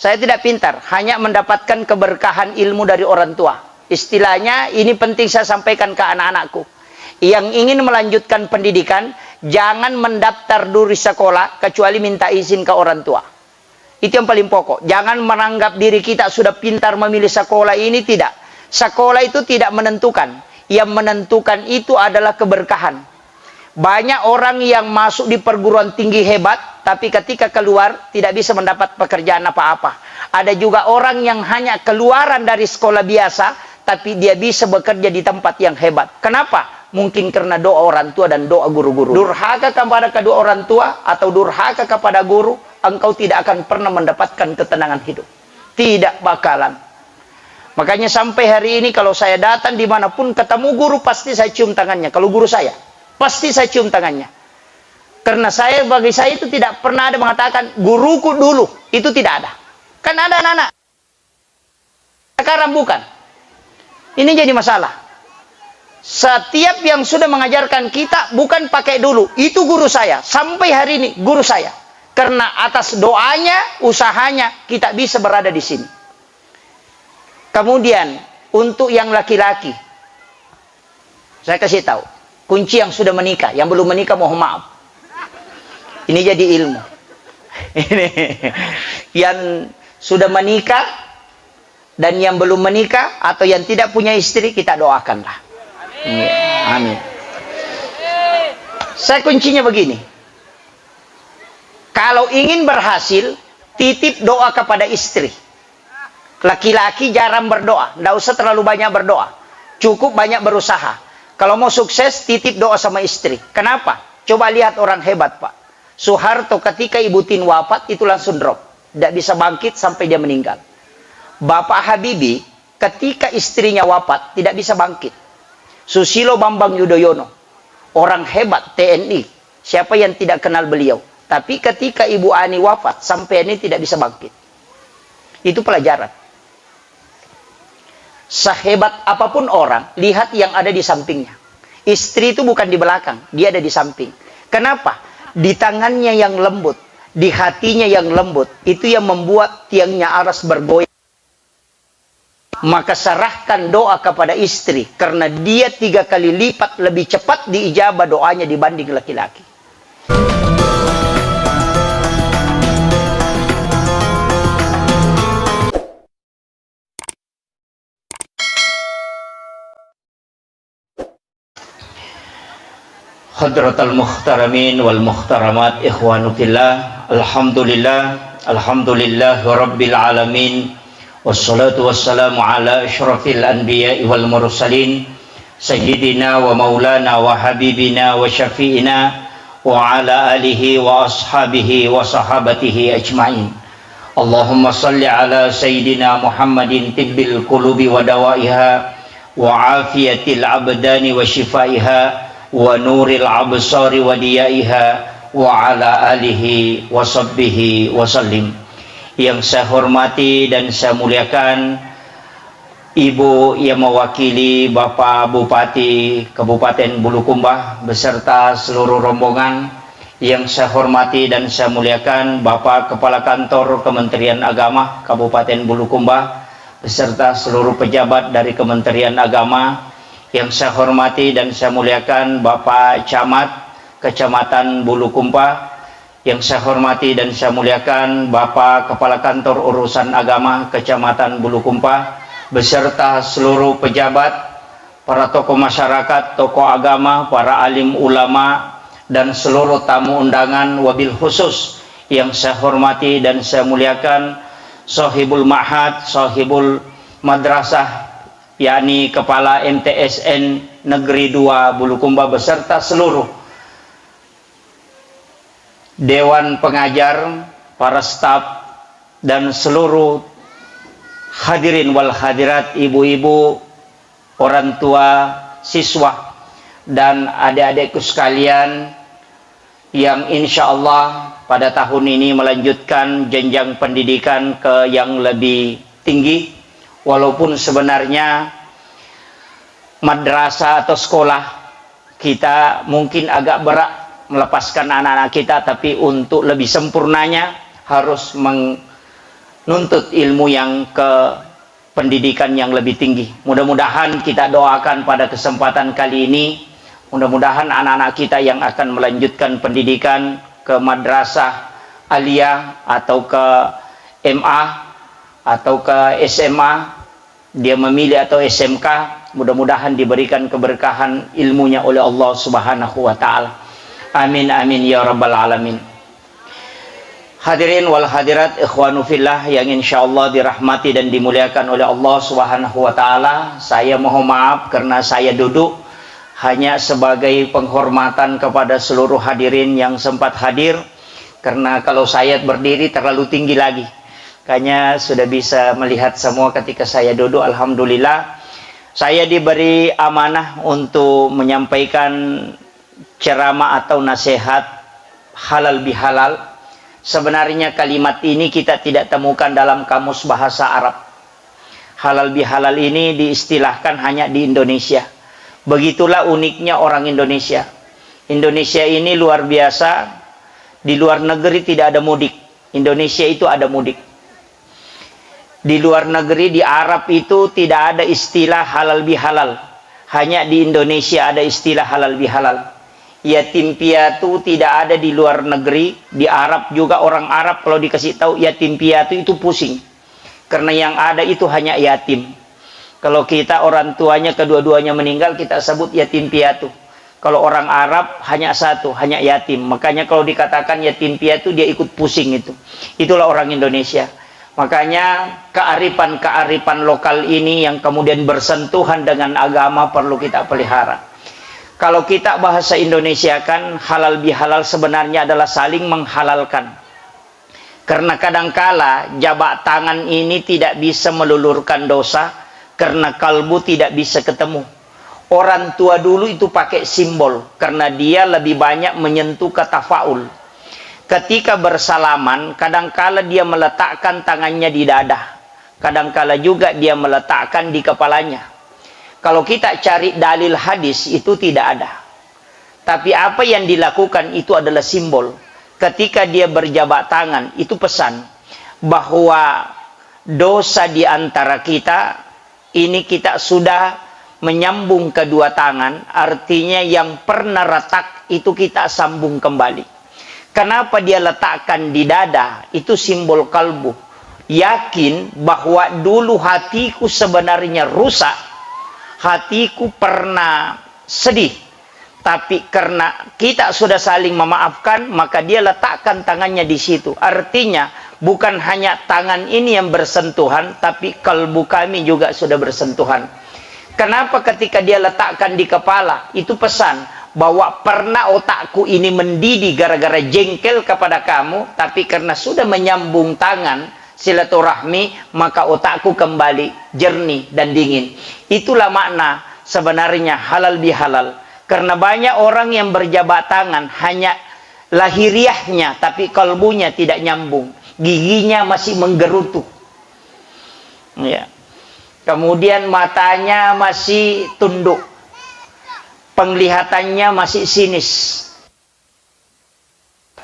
Saya tidak pintar, hanya mendapatkan keberkahan ilmu dari orang tua. Istilahnya, ini penting saya sampaikan ke anak-anakku. Yang ingin melanjutkan pendidikan, jangan mendaftar dulu di sekolah, kecuali minta izin ke orang tua. Itu yang paling pokok. Jangan menganggap diri kita sudah pintar memilih sekolah ini, tidak. Sekolah itu tidak menentukan. Yang menentukan itu adalah keberkahan. Banyak orang yang masuk di perguruan tinggi hebat, tapi ketika keluar tidak bisa mendapat pekerjaan apa-apa. Ada juga orang yang hanya keluaran dari sekolah biasa, tapi dia bisa bekerja di tempat yang hebat. Kenapa? Mungkin karena doa orang tua dan doa guru-guru. Durhaka kepada kedua orang tua atau durhaka kepada guru, engkau tidak akan pernah mendapatkan ketenangan hidup. Tidak bakalan. Makanya sampai hari ini kalau saya datang dimanapun ketemu guru, pasti saya cium tangannya. Kalau guru saya, pasti saya cium tangannya. Karena bagi saya itu tidak pernah ada mengatakan guruku dulu. Itu tidak ada. Kan ada anak-anak. Sekarang bukan. Ini jadi masalah. Setiap yang sudah mengajarkan kita bukan pakai dulu. Itu guru saya. Sampai hari ini guru saya. Karena atas doanya, usahanya, kita bisa berada di sini. Kemudian, untuk yang laki-laki, saya kasih tahu. Kunci yang sudah menikah. Yang belum menikah mohon maaf. Ini jadi ilmu. Ini yang sudah menikah dan yang belum menikah atau yang tidak punya istri, kita doakanlah. Amin. Saya kuncinya begini. Kalau ingin berhasil, titip doa kepada istri. Laki-laki jarang berdoa, tidak usah terlalu banyak berdoa. Cukup banyak berusaha. Kalau mau sukses, titip doa sama istri. Kenapa? Coba lihat orang hebat, Pak. Soeharto ketika Ibu Tin wafat, itu langsung drop. Tidak bisa bangkit sampai dia meninggal. Bapak Habibie, ketika istrinya wafat, tidak bisa bangkit. Susilo Bambang Yudhoyono, orang hebat TNI. Siapa yang tidak kenal beliau? Tapi ketika Ibu Ani wafat, sampai ini tidak bisa bangkit. Itu pelajaran. Sehebat apapun orang, lihat yang ada di sampingnya. Istri itu bukan di belakang, dia ada di samping. Kenapa? Di tangannya yang lembut, di hatinya yang lembut, itu yang membuat tiangnya aras bergoyang. Maka serahkan doa kepada istri, karena dia 3 kali lipat lebih cepat diijabah doanya dibanding laki-laki. Hadratal muhtaramin wal muhtaramat, ikhwanu fillah, alhamdulillah rabbil alamin, wassalatu wassalamu ala asyrafil anbiya'i wal mursalin, sayyidina wa maulana wa habibina wa syafi'ina wa ala alihi wa ashabihi wa sahabatihi ajma'in. Allahumma salli ala sayyidina Muhammadin tibbil qulubi wa dawaiha wa afiyatil abdani wa shifaiha wa nuril absari wa diyaiha wa ala alihi wa sahbihi wa sallim. Yang saya hormati dan saya muliakan Ibu yang mewakili Bapak Bupati Kabupaten Bulukumba beserta seluruh rombongan. Yang saya hormati dan saya muliakan Bapak Kepala Kantor Kementerian Agama Kabupaten Bulukumba beserta seluruh pejabat dari Kementerian Agama. Yang saya hormati dan saya muliakan Bapak Camat Kecamatan Bulukumba. Yang saya hormati dan saya muliakan Bapak Kepala Kantor Urusan Agama Kecamatan Bulukumba beserta seluruh pejabat, para tokoh masyarakat, tokoh agama, para alim ulama dan seluruh tamu undangan. Wabil khusus yang saya hormati dan saya muliakan Sahibul Ma'had, Sahibul Madrasah, yakni Kepala MTSN Negeri 2 Bulukumba beserta seluruh Dewan Pengajar, para staf dan seluruh hadirin wal hadirat, ibu-ibu, orang tua, siswa dan adik-adikku sekalian yang insya Allah pada tahun ini melanjutkan jenjang pendidikan ke yang lebih tinggi. Walaupun sebenarnya madrasah atau sekolah kita mungkin agak berat melepaskan anak-anak kita, tapi untuk lebih sempurnanya harus nuntut ilmu yang ke pendidikan yang lebih tinggi. Mudah-mudahan kita doakan pada kesempatan kali ini, mudah-mudahan anak-anak kita yang akan melanjutkan pendidikan ke madrasah aliyah atau ke MA atau ke SMA, dia memilih atau SMK, mudah-mudahan diberikan keberkahan ilmunya oleh Allah Subhanahu wa taala. Amin amin ya rabbal alamin. Hadirin wal hadirat ikhwanu fillah yang insyaallah dirahmati dan dimuliakan oleh Allah Subhanahu wa taala. Saya mohon maaf karena saya duduk hanya sebagai penghormatan kepada seluruh hadirin yang sempat hadir, karena kalau saya berdiri terlalu tinggi lagi. Kayaknya sudah bisa melihat semua ketika saya duduk. Alhamdulillah saya diberi amanah untuk menyampaikan ceramah atau nasihat halal bihalal. Sebenarnya kalimat ini kita tidak temukan dalam kamus bahasa Arab. Halal bihalal ini diistilahkan hanya di Indonesia. Begitulah uniknya orang Indonesia. Indonesia ini luar biasa. Di luar negeri tidak ada mudik. Indonesia itu ada mudik. Di luar negeri, di Arab itu tidak ada istilah halal bihalal. Hanya di Indonesia ada istilah halal bihalal. Yatim piatu tidak ada di luar negeri. Di Arab juga orang Arab kalau dikasih tahu yatim piatu itu pusing. Karena yang ada itu hanya yatim. Kalau kita orang tuanya kedua-duanya meninggal, kita sebut yatim piatu. Kalau orang Arab hanya satu, hanya yatim. Makanya kalau dikatakan yatim piatu dia ikut pusing itu. Itulah orang Indonesia. Makanya kearifan-kearifan lokal ini yang kemudian bersentuhan dengan agama perlu kita pelihara. Kalau kita bahasa Indonesia kan halal bihalal sebenarnya adalah saling menghalalkan. Karena kadangkala jabat tangan ini tidak bisa melulurkan dosa karena kalbu tidak bisa ketemu. Orang tua dulu itu pakai simbol karena dia lebih banyak menyentuh kata faul. Ketika bersalaman kadangkala dia meletakkan tangannya di dada. Kadangkala juga dia meletakkan di kepalanya. Kalau kita cari dalil hadis itu tidak ada. Tapi apa yang dilakukan itu adalah simbol. Ketika dia berjabat tangan itu pesan bahwa dosa di antara kita ini kita sudah menyambung kedua tangan. Artinya yang pernah retak itu kita sambung kembali. Kenapa dia letakkan di dada? Itu simbol kalbu. Yakin bahwa dulu hatiku sebenarnya rusak. Hatiku pernah sedih, tapi karena kita sudah saling memaafkan, maka dia letakkan tangannya di situ. Artinya bukan hanya tangan ini yang bersentuhan, tapi kalbu kami juga sudah bersentuhan. Kenapa ketika dia letakkan di kepala? Itu pesan bahwa pernah otakku ini mendidih gara-gara jengkel kepada kamu, tapi karena sudah menyambung tangan silaturahmi, maka otakku kembali jernih dan dingin. Itulah makna sebenarnya halal bihalal. Karena banyak orang yang berjabat tangan hanya lahiriahnya, tapi kalbunya tidak nyambung. Giginya masih menggerutu. Ya. Kemudian matanya masih tunduk. Penglihatannya masih sinis.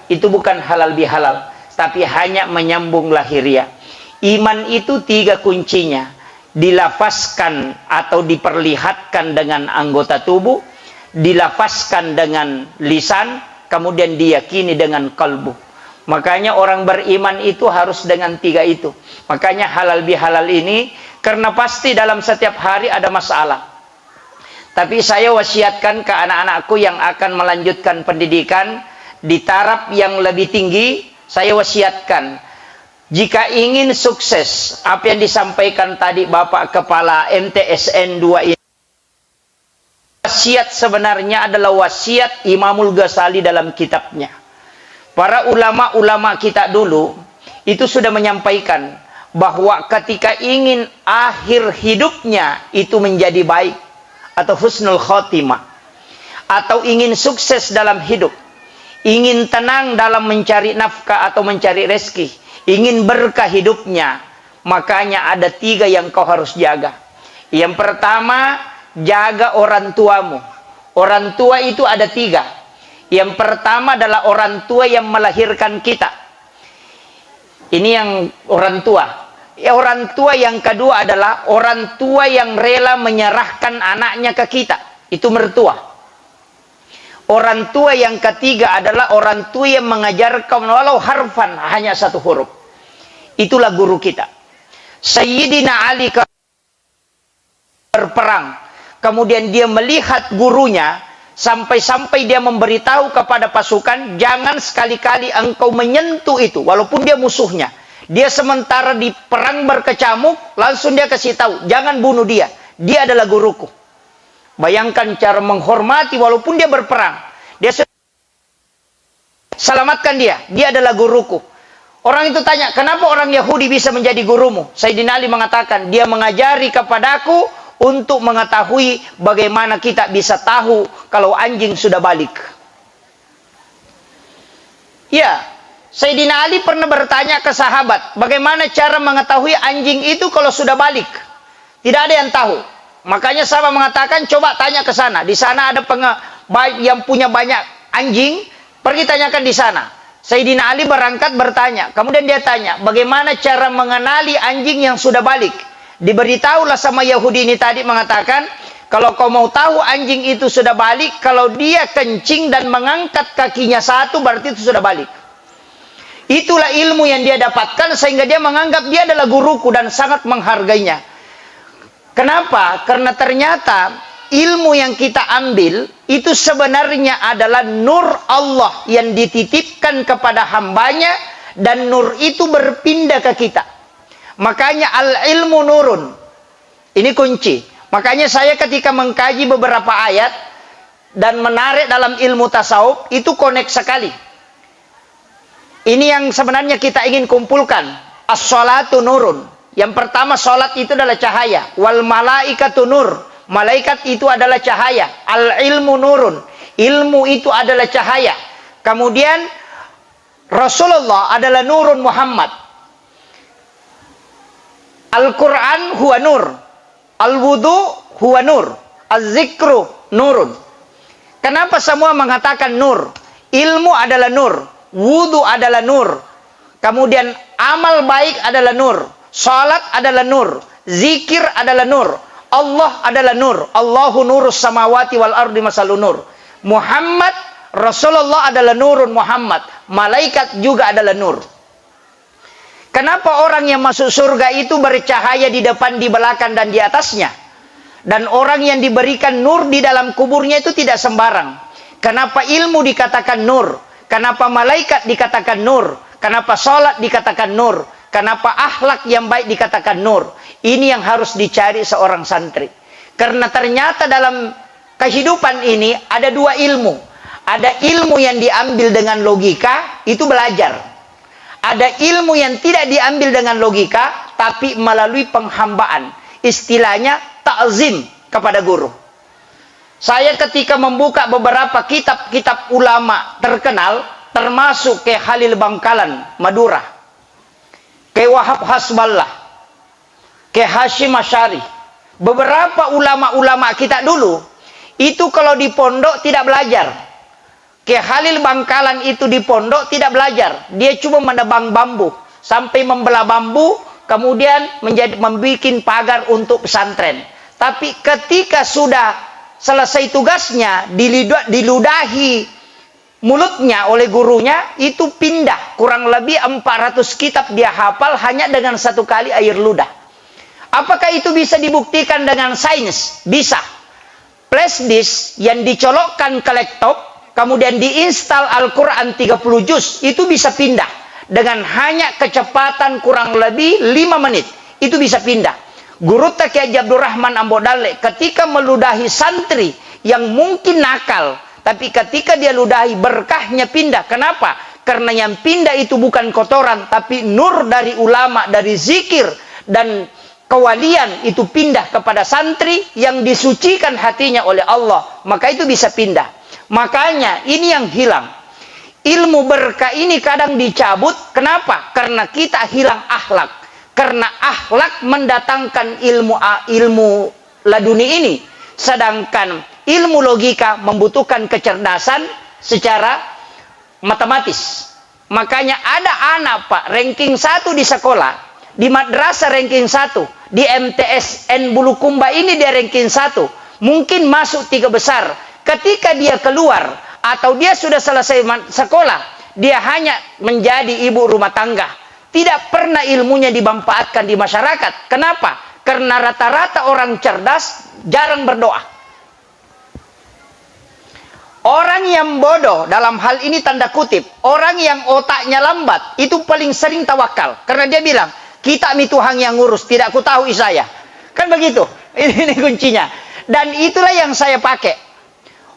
Itu bukan halal bihalal, tapi hanya menyambung lahiriah. Iman itu 3 kuncinya. Dilafazkan atau diperlihatkan dengan anggota tubuh, dilafazkan dengan lisan, kemudian diyakini dengan kalbu. Makanya orang beriman itu harus dengan 3 itu. Makanya halal bihalal ini, karena pasti dalam setiap hari ada masalah. Tapi saya wasiatkan ke anak-anakku yang akan melanjutkan pendidikan di taraf yang lebih tinggi, saya wasiatkan, jika ingin sukses, apa yang disampaikan tadi Bapak Kepala MTSN 2 ini, wasiat sebenarnya adalah wasiat Imamul Ghazali dalam kitabnya. Para ulama-ulama kita dulu, itu sudah menyampaikan, bahwa ketika ingin akhir hidupnya itu menjadi baik, atau husnul khotimah, atau ingin sukses dalam hidup, ingin tenang dalam mencari nafkah atau mencari rezeki, ingin berkah hidupnya, makanya ada 3 yang kau harus jaga. Yang pertama, jaga orang tuamu. Orang tua itu ada 3. Yang pertama adalah orang tua yang melahirkan kita. Ini yang orang tua. Orang tua yang kedua adalah orang tua yang rela menyerahkan anaknya ke kita. Itu mertua. Orang tua yang ketiga adalah orang tua yang mengajarkan walau harfan, hanya satu huruf. Itulah guru kita. Sayyidina Ali berperang. Kemudian dia melihat gurunya, sampai-sampai dia memberitahu kepada pasukan, jangan sekali-kali engkau menyentuh itu, walaupun dia musuhnya. Dia sementara di perang berkecamuk, langsung dia kasih tahu, jangan bunuh dia. Dia adalah guruku. Bayangkan cara menghormati walaupun dia berperang. Dia selamatkan dia. Dia adalah guruku. Orang itu tanya, kenapa orang Yahudi bisa menjadi gurumu? Sayyidina Ali mengatakan, dia mengajari kepadaku untuk mengetahui bagaimana kita bisa tahu kalau anjing sudah balik. Ya, Sayyidina Ali pernah bertanya ke sahabat, bagaimana cara mengetahui anjing itu kalau sudah balik? Tidak ada yang tahu. Makanya sahabat mengatakan, coba tanya ke sana. Di sana ada yang punya banyak anjing, pergi tanyakan di sana. Sayyidina Ali berangkat bertanya. Kemudian dia tanya, bagaimana cara mengenali anjing yang sudah balik? Diberitahulah sama Yahudi ini tadi mengatakan, kalau kau mau tahu anjing itu sudah balik, kalau dia kencing dan mengangkat kakinya satu, berarti itu sudah balik. Itulah ilmu yang dia dapatkan sehingga dia menganggap dia adalah guruku dan sangat menghargainya. Kenapa? Karena ternyata ilmu yang kita ambil itu sebenarnya adalah nur Allah yang dititipkan kepada hambanya, dan nur itu berpindah ke kita. Makanya al-ilmu nurun. Ini kunci. Makanya saya ketika mengkaji beberapa ayat dan menarik dalam ilmu tasawuf, itu connect sekali. Ini yang sebenarnya kita ingin kumpulkan. As-sholatu nurun. Yang pertama, sholat itu adalah cahaya. Wal malaikatu nur. Malaikat itu adalah cahaya. Al-ilmu nurun. Ilmu itu adalah cahaya. Kemudian Rasulullah adalah nurun Muhammad. Al-Quran huwa nur. Al-wudu huwa nur. Az-zikru nurun. Kenapa semua mengatakan nur? Ilmu adalah nur. Wudu adalah nur. Kemudian amal baik adalah nur. Salat adalah nur. Zikir adalah nur. Allah adalah nur. Allahu nurus samawati wal ardi masalun nur. Muhammad, Rasulullah adalah nurun Muhammad. Malaikat juga adalah nur. Kenapa orang yang masuk surga itu bercahaya di depan, di belakang, dan di atasnya? Dan orang yang diberikan nur di dalam kuburnya itu tidak sembarang. Kenapa ilmu dikatakan nur? Kenapa malaikat dikatakan nur? Kenapa salat dikatakan nur? Kenapa akhlak yang baik dikatakan nur? Ini yang harus dicari seorang santri. Karena ternyata dalam kehidupan ini ada dua ilmu. Ada ilmu yang diambil dengan logika, itu belajar. Ada ilmu yang tidak diambil dengan logika, tapi melalui penghambaan. Istilahnya ta'zim kepada guru. Saya ketika membuka beberapa kitab-kitab ulama terkenal, termasuk ke Khalil Bangkalan, Madura, ke Wahab Hasballah, ke Hashim Asy'ari, beberapa ulama-ulama kita dulu, itu kalau di pondok tidak belajar. Ke Khalil Bangkalan itu di pondok tidak belajar. Dia cuma menebang bambu, sampai membelah bambu, kemudian membuat pagar untuk pesantren. Tapi ketika sudah selesai tugasnya, diludahi mulutnya oleh gurunya, itu pindah. Kurang lebih 400 kitab dia hafal hanya dengan satu kali air ludah. Apakah itu bisa dibuktikan dengan sains? Bisa. Flash disk yang dicolokkan ke laptop, kemudian diinstal Al-Quran 30 juz, itu bisa pindah. Dengan hanya kecepatan kurang lebih 5 menit, itu bisa pindah. Guru Kiai Abdul Rahman Ambodale ketika meludahi santri yang mungkin nakal, tapi ketika dia ludahi, berkahnya pindah. Kenapa? Karena yang pindah itu bukan kotoran, tapi nur dari ulama, dari zikir dan kewalian, itu pindah kepada santri yang disucikan hatinya oleh Allah. Maka itu bisa pindah. Makanya ini yang hilang. Ilmu berkah ini kadang dicabut. Kenapa? Karena kita hilang akhlak. Karena akhlak mendatangkan ilmu laduni ini. Sedangkan ilmu logika membutuhkan kecerdasan secara matematis. Makanya ada anak Pak, ranking 1 di sekolah, di madrasah ranking 1, di MTSN Bulukumba ini dia ranking 1, mungkin masuk 3 besar. Ketika dia keluar atau dia sudah selesai sekolah, dia hanya menjadi ibu rumah tangga. Tidak pernah ilmunya dimanfaatkan di masyarakat. Kenapa? Karena rata-rata orang cerdas jarang berdoa. Orang yang bodoh dalam hal ini tanda kutip, orang yang otaknya lambat, itu paling sering tawakal. Karena dia bilang, kita mi Tuhan yang ngurus, tidak ku tahu saya. Kan begitu, ini kuncinya. Dan itulah yang saya pakai.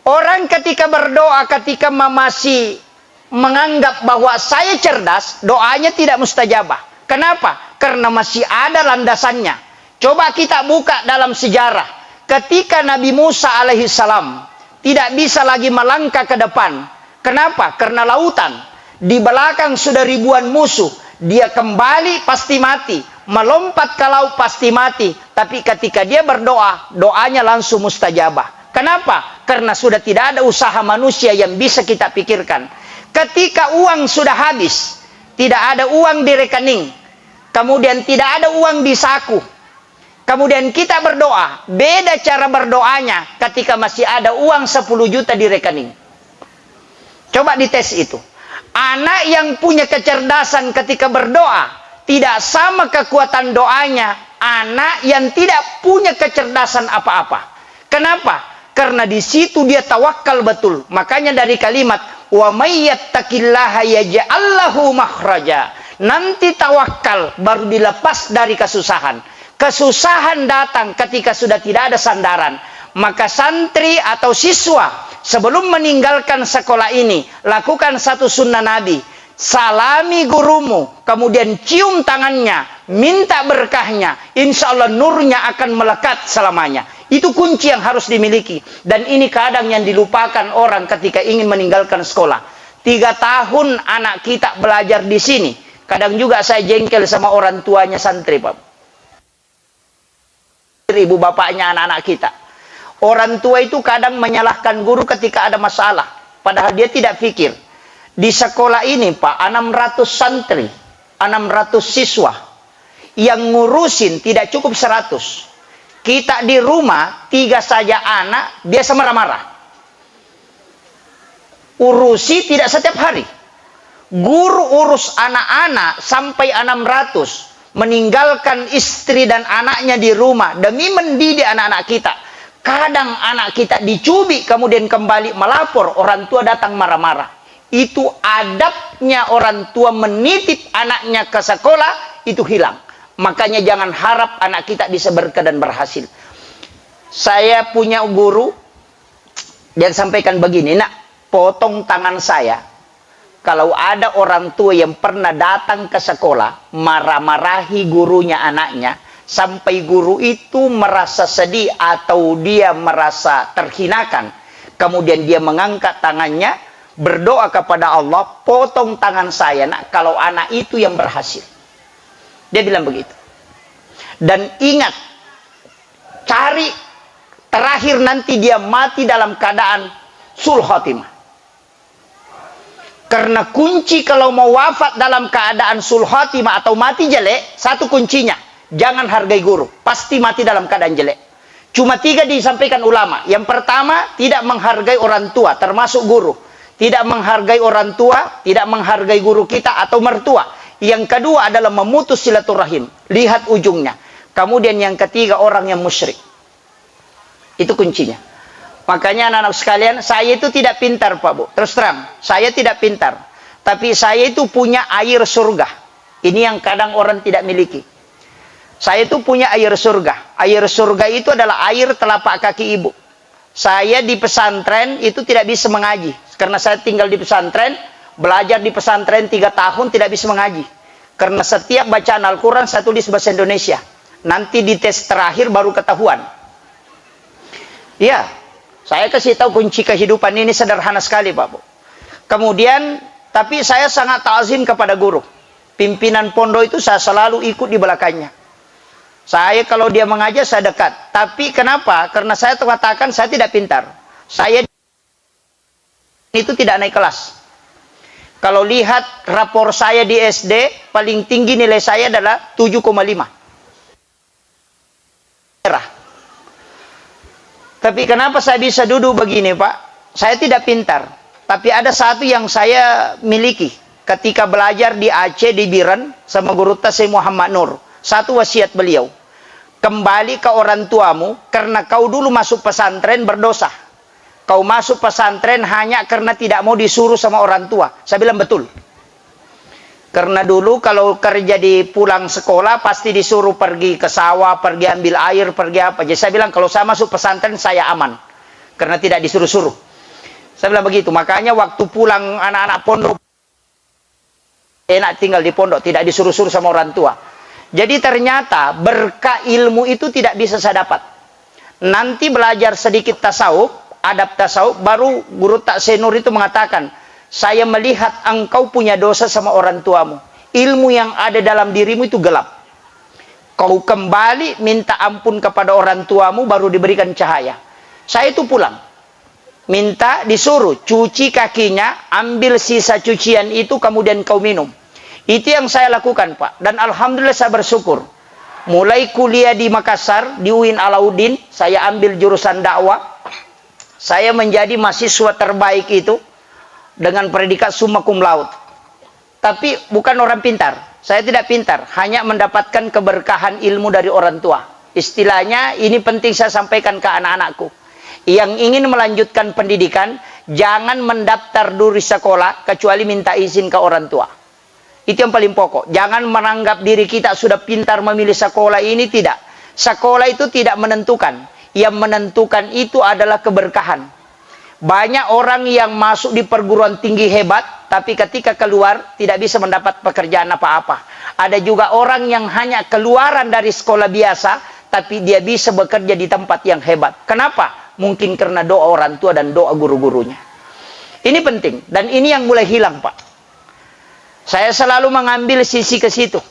Orang ketika berdoa, ketika masih menganggap bahwa saya cerdas, doanya tidak mustajabah. Kenapa? Karena masih ada landasannya. Coba kita buka dalam sejarah. Ketika Nabi Musa alaihissalam tidak bisa lagi melangkah ke depan. Kenapa? Karena lautan. Di belakang sudah ribuan musuh. Dia kembali pasti mati. Melompat ke laut pasti mati. Tapi ketika dia berdoa, doanya langsung mustajabah. Kenapa? Karena sudah tidak ada usaha manusia yang bisa kita pikirkan. Ketika uang sudah habis, tidak ada uang di rekening, kemudian tidak ada uang di saku, kemudian kita berdoa, beda cara berdoanya ketika masih ada uang 10 juta di rekening. Coba dites itu. Anak yang punya kecerdasan ketika berdoa, tidak sama kekuatan doanya anak yang tidak punya kecerdasan apa-apa. Kenapa? Karena di situ dia tawakal betul. Makanya dari kalimat wa may yattaqillaha yaj'al lahu makhraja. Nanti tawakal baru dilepas dari kesusahan. Kesusahan datang ketika sudah tidak ada sandaran. Maka santri atau siswa sebelum meninggalkan sekolah ini, lakukan satu sunnah Nabi. Salami gurumu, kemudian cium tangannya, minta berkahnya. Insya Allah nurnya akan melekat selamanya. Itu kunci yang harus dimiliki. Dan ini kadang yang dilupakan orang ketika ingin meninggalkan sekolah. 3 tahun anak kita belajar di sini. Kadang juga saya jengkel sama orang tuanya santri, Pak. Ibu bapaknya anak-anak kita. Orang tua itu kadang menyalahkan guru ketika ada masalah. Padahal dia tidak pikir. Di sekolah ini, Pak, 600 santri, 600 siswa. Yang ngurusin tidak cukup 100. Kita di rumah, 3 saja anak, biasa marah-marah. Urusi tidak setiap hari. Guru urus anak-anak sampai 600. Meninggalkan istri dan anaknya di rumah demi mendidik anak-anak kita. Kadang anak kita dicubit kemudian kembali melapor, orang tua datang marah-marah. Itu adabnya orang tua menitip anaknya ke sekolah, itu hilang. Makanya jangan harap anak kita bisa berkah dan berhasil. Saya punya guru, dia sampaikan begini, nak, potong tangan saya. Kalau ada orang tua yang pernah datang ke sekolah, marah-marahi gurunya anaknya, sampai guru itu merasa sedih atau dia merasa terhinakan. Kemudian dia mengangkat tangannya, berdoa kepada Allah, potong tangan saya, nak, kalau anak itu yang berhasil. Dia bilang begitu. Dan ingat, cari terakhir nanti dia mati dalam keadaan sul khotimah. Karena kunci kalau mau wafat dalam keadaan sul khotimah atau mati jelek, satu kuncinya, jangan hargai guru. Pasti mati dalam keadaan jelek. Cuma 3 disampaikan ulama. Yang pertama, tidak menghargai orang tua, termasuk guru. Tidak menghargai orang tua, tidak menghargai guru kita atau mertua. Yang kedua adalah memutus silaturahim. Lihat ujungnya. Kemudian yang ketiga, orang yang musyrik. Itu kuncinya. Makanya anak-anak sekalian, saya itu tidak pintar, Pak Bu. Terus terang, saya tidak pintar. Tapi saya itu punya air surga. Ini yang kadang orang tidak miliki. Saya itu punya air surga. Air surga itu adalah air telapak kaki ibu. Saya di pesantren itu tidak bisa mengaji. Karena saya tinggal di pesantren, belajar di pesantren 3 tahun tidak bisa mengaji. Karena setiap bacaan Al-Quran saya tulis bahasa Indonesia. Nanti di tes terakhir baru ketahuan. Ya. Saya kasih tahu kunci kehidupan ini sederhana sekali, Pak Bu. Kemudian, tapi saya sangat ta'zim kepada guru. Pimpinan pondok itu saya selalu ikut di belakangnya. Saya kalau dia mengajar, saya dekat. Tapi kenapa? Karena saya katakan saya tidak pintar. Saya itu tidak naik kelas. Kalau lihat rapor saya di SD, paling tinggi nilai saya adalah 7,5. Tapi kenapa saya bisa duduk begini, Pak? Saya tidak pintar. Tapi ada satu yang saya miliki. Ketika belajar di Aceh, di Biren, sama guru Tasai Muhammad Nur. Satu wasiat beliau. Kembali ke orang tuamu, karena kau dulu masuk pesantren berdosa. Kau masuk pesantren hanya karena tidak mau disuruh sama orang tua. Saya bilang betul. Karena dulu kalau kerja di pulang sekolah pasti disuruh pergi ke sawah, pergi ambil air, pergi apa. Jadi saya bilang kalau saya masuk pesantren saya aman. Karena tidak disuruh-suruh. Saya bilang begitu. Makanya waktu pulang anak-anak pondok enak tinggal di pondok, tidak disuruh-suruh sama orang tua. Jadi ternyata berkah ilmu itu tidak bisa saya dapat. Nanti belajar sedikit tasawuf, adab tasawuf, baru guru Taksir Nur itu mengatakan, saya melihat engkau punya dosa sama orang tuamu. Ilmu yang ada dalam dirimu itu gelap. Kau kembali minta ampun kepada orang tuamu baru diberikan cahaya. Saya itu pulang. Minta disuruh cuci kakinya, ambil sisa cucian itu kemudian kau minum. Itu yang saya lakukan, Pak. Dan alhamdulillah saya bersyukur. Mulai kuliah di Makassar, di UIN Alauddin, saya ambil jurusan dakwah. Saya menjadi mahasiswa terbaik itu dengan predikat summa cum laude. Tapi bukan orang pintar. Saya tidak pintar, hanya mendapatkan keberkahan ilmu dari orang tua. Istilahnya ini penting saya sampaikan ke anak-anakku. Yang ingin melanjutkan pendidikan, jangan mendaftar dulu di sekolah kecuali minta izin ke orang tua. Itu yang paling pokok. Jangan menganggap diri kita sudah pintar memilih sekolah ini, tidak. Sekolah itu tidak menentukan. Yang menentukan itu adalah keberkahan. Banyak orang yang masuk di perguruan tinggi hebat, tapi ketika keluar tidak bisa mendapat pekerjaan apa-apa. Ada juga orang yang hanya keluaran dari sekolah biasa, tapi dia bisa bekerja di tempat yang hebat. Kenapa? Mungkin karena doa orang tua dan doa guru-gurunya. Ini penting, dan ini yang mulai hilang, Pak. Saya selalu mengambil sisi ke situ.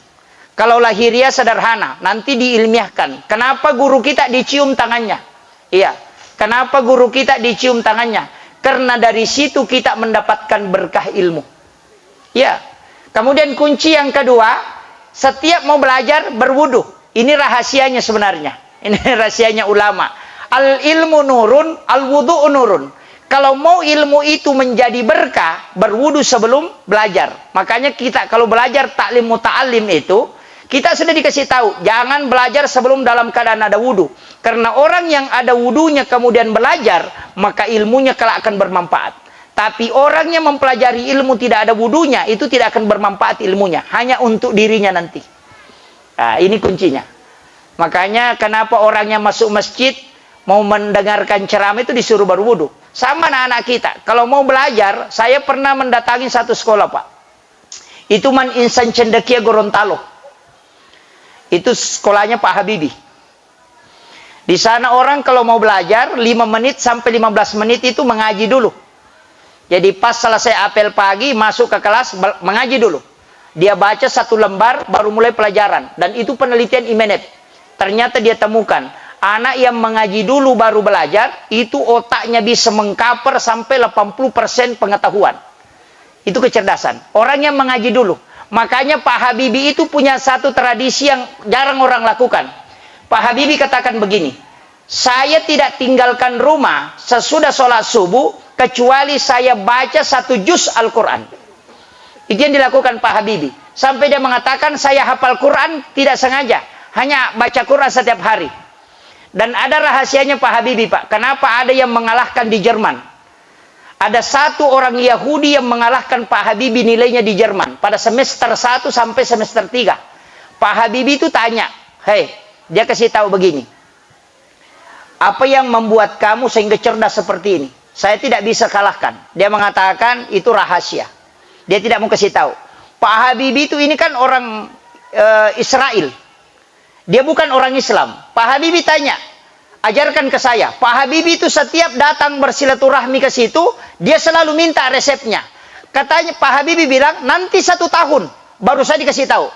Kalau lahiriah sederhana, nanti diilmiahkan. Kenapa guru kita dicium tangannya? Iya. Kenapa guru kita dicium tangannya? Karena dari situ kita mendapatkan berkah ilmu. Ya. Kemudian kunci yang kedua, setiap mau belajar berwudu. Ini rahasianya sebenarnya. Ini rahasianya ulama. Al ilmu nurun, al wudu nurun. Kalau mau ilmu itu menjadi berkah, berwudu sebelum belajar. Makanya kita kalau belajar taklim muta'alim itu, kita sudah dikasih tahu, jangan belajar sebelum dalam keadaan ada wudu. Karena orang yang ada wudunya kemudian belajar, maka ilmunya kelak akan bermanfaat. Tapi orang yang mempelajari ilmu tidak ada wudunya, itu tidak akan bermanfaat ilmunya. Hanya untuk dirinya nanti. Nah, ini kuncinya. Makanya kenapa orang yang masuk masjid, mau mendengarkan ceramah itu disuruh berwudu. Sama anak-anak kita. Kalau mau belajar, saya pernah mendatangi satu sekolah, Pak. Itu Man Insan Cendekia Gorontalo. Itu sekolahnya Pak Habibie. Di sana orang kalau mau belajar 5 menit sampai 15 menit itu mengaji dulu. Jadi pas selesai apel pagi masuk ke kelas mengaji dulu. Dia baca 1 lembar baru mulai pelajaran, dan itu penelitian IMENET. Ternyata dia temukan anak yang mengaji dulu baru belajar itu otaknya bisa mengcover sampai 80% pengetahuan. Itu kecerdasan. Orang yang mengaji dulu. Makanya Pak Habibie itu punya satu tradisi yang jarang orang lakukan. Pak Habibie katakan begini, saya tidak tinggalkan rumah sesudah sholat subuh kecuali saya baca 1 juz Al-Quran. Itu yang dilakukan Pak Habibie. Sampai dia mengatakan saya hafal Quran tidak sengaja, hanya baca Quran setiap hari. Dan ada rahasianya Pak Habibie, Pak. Kenapa ada yang mengalahkan di Jerman? Ada satu orang Yahudi yang mengalahkan Pak Habibie nilainya di Jerman pada semester 1 sampai semester 3. Pak Habibie itu tanya, "Hei," dia kasih tahu begini, "Apa yang membuat kamu sehingga cerdas seperti ini?" Saya tidak bisa kalahkan. Dia mengatakan itu rahasia. Dia tidak mau kasih tahu. Pak Habibie itu ini kan orang Israel. Dia bukan orang Islam. Pak Habibie tanya, ajarkan ke saya. Pak Habibie itu setiap datang bersilaturahmi ke situ, dia selalu minta resepnya. Katanya Pak Habibie bilang, nanti 1 tahun baru saya dikasih tahu.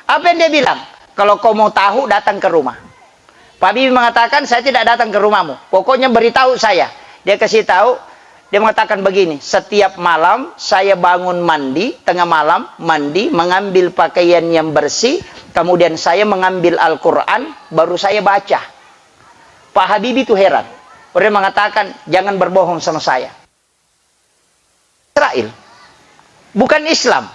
Apa yang dia bilang? Kalau kau mau tahu, datang ke rumah. Pak Habibie mengatakan, saya tidak datang ke rumahmu. Pokoknya beritahu saya. Dia kasih tahu, Dia mengatakan begini, setiap malam saya bangun mandi, tengah malam mandi, mengambil pakaian yang bersih, kemudian saya mengambil Al-Quran, baru saya baca. Pak Habibie itu heran. Dia mengatakan, jangan berbohong sama saya. Israel, bukan Islam.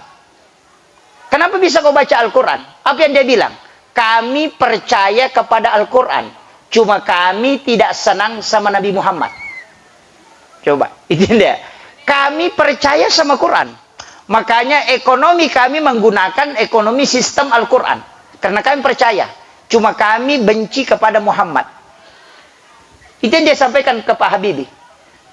Kenapa bisa kau baca Al-Quran? Apa yang dia bilang? Kami percaya kepada Al-Quran, cuma kami tidak senang sama Nabi Muhammad. Coba, itu dia. Kami percaya sama Quran. Makanya ekonomi kami menggunakan ekonomi sistem Al-Quran. Karena kami percaya. Cuma kami benci kepada Muhammad. Itu yang dia sampaikan ke Pak Habibie.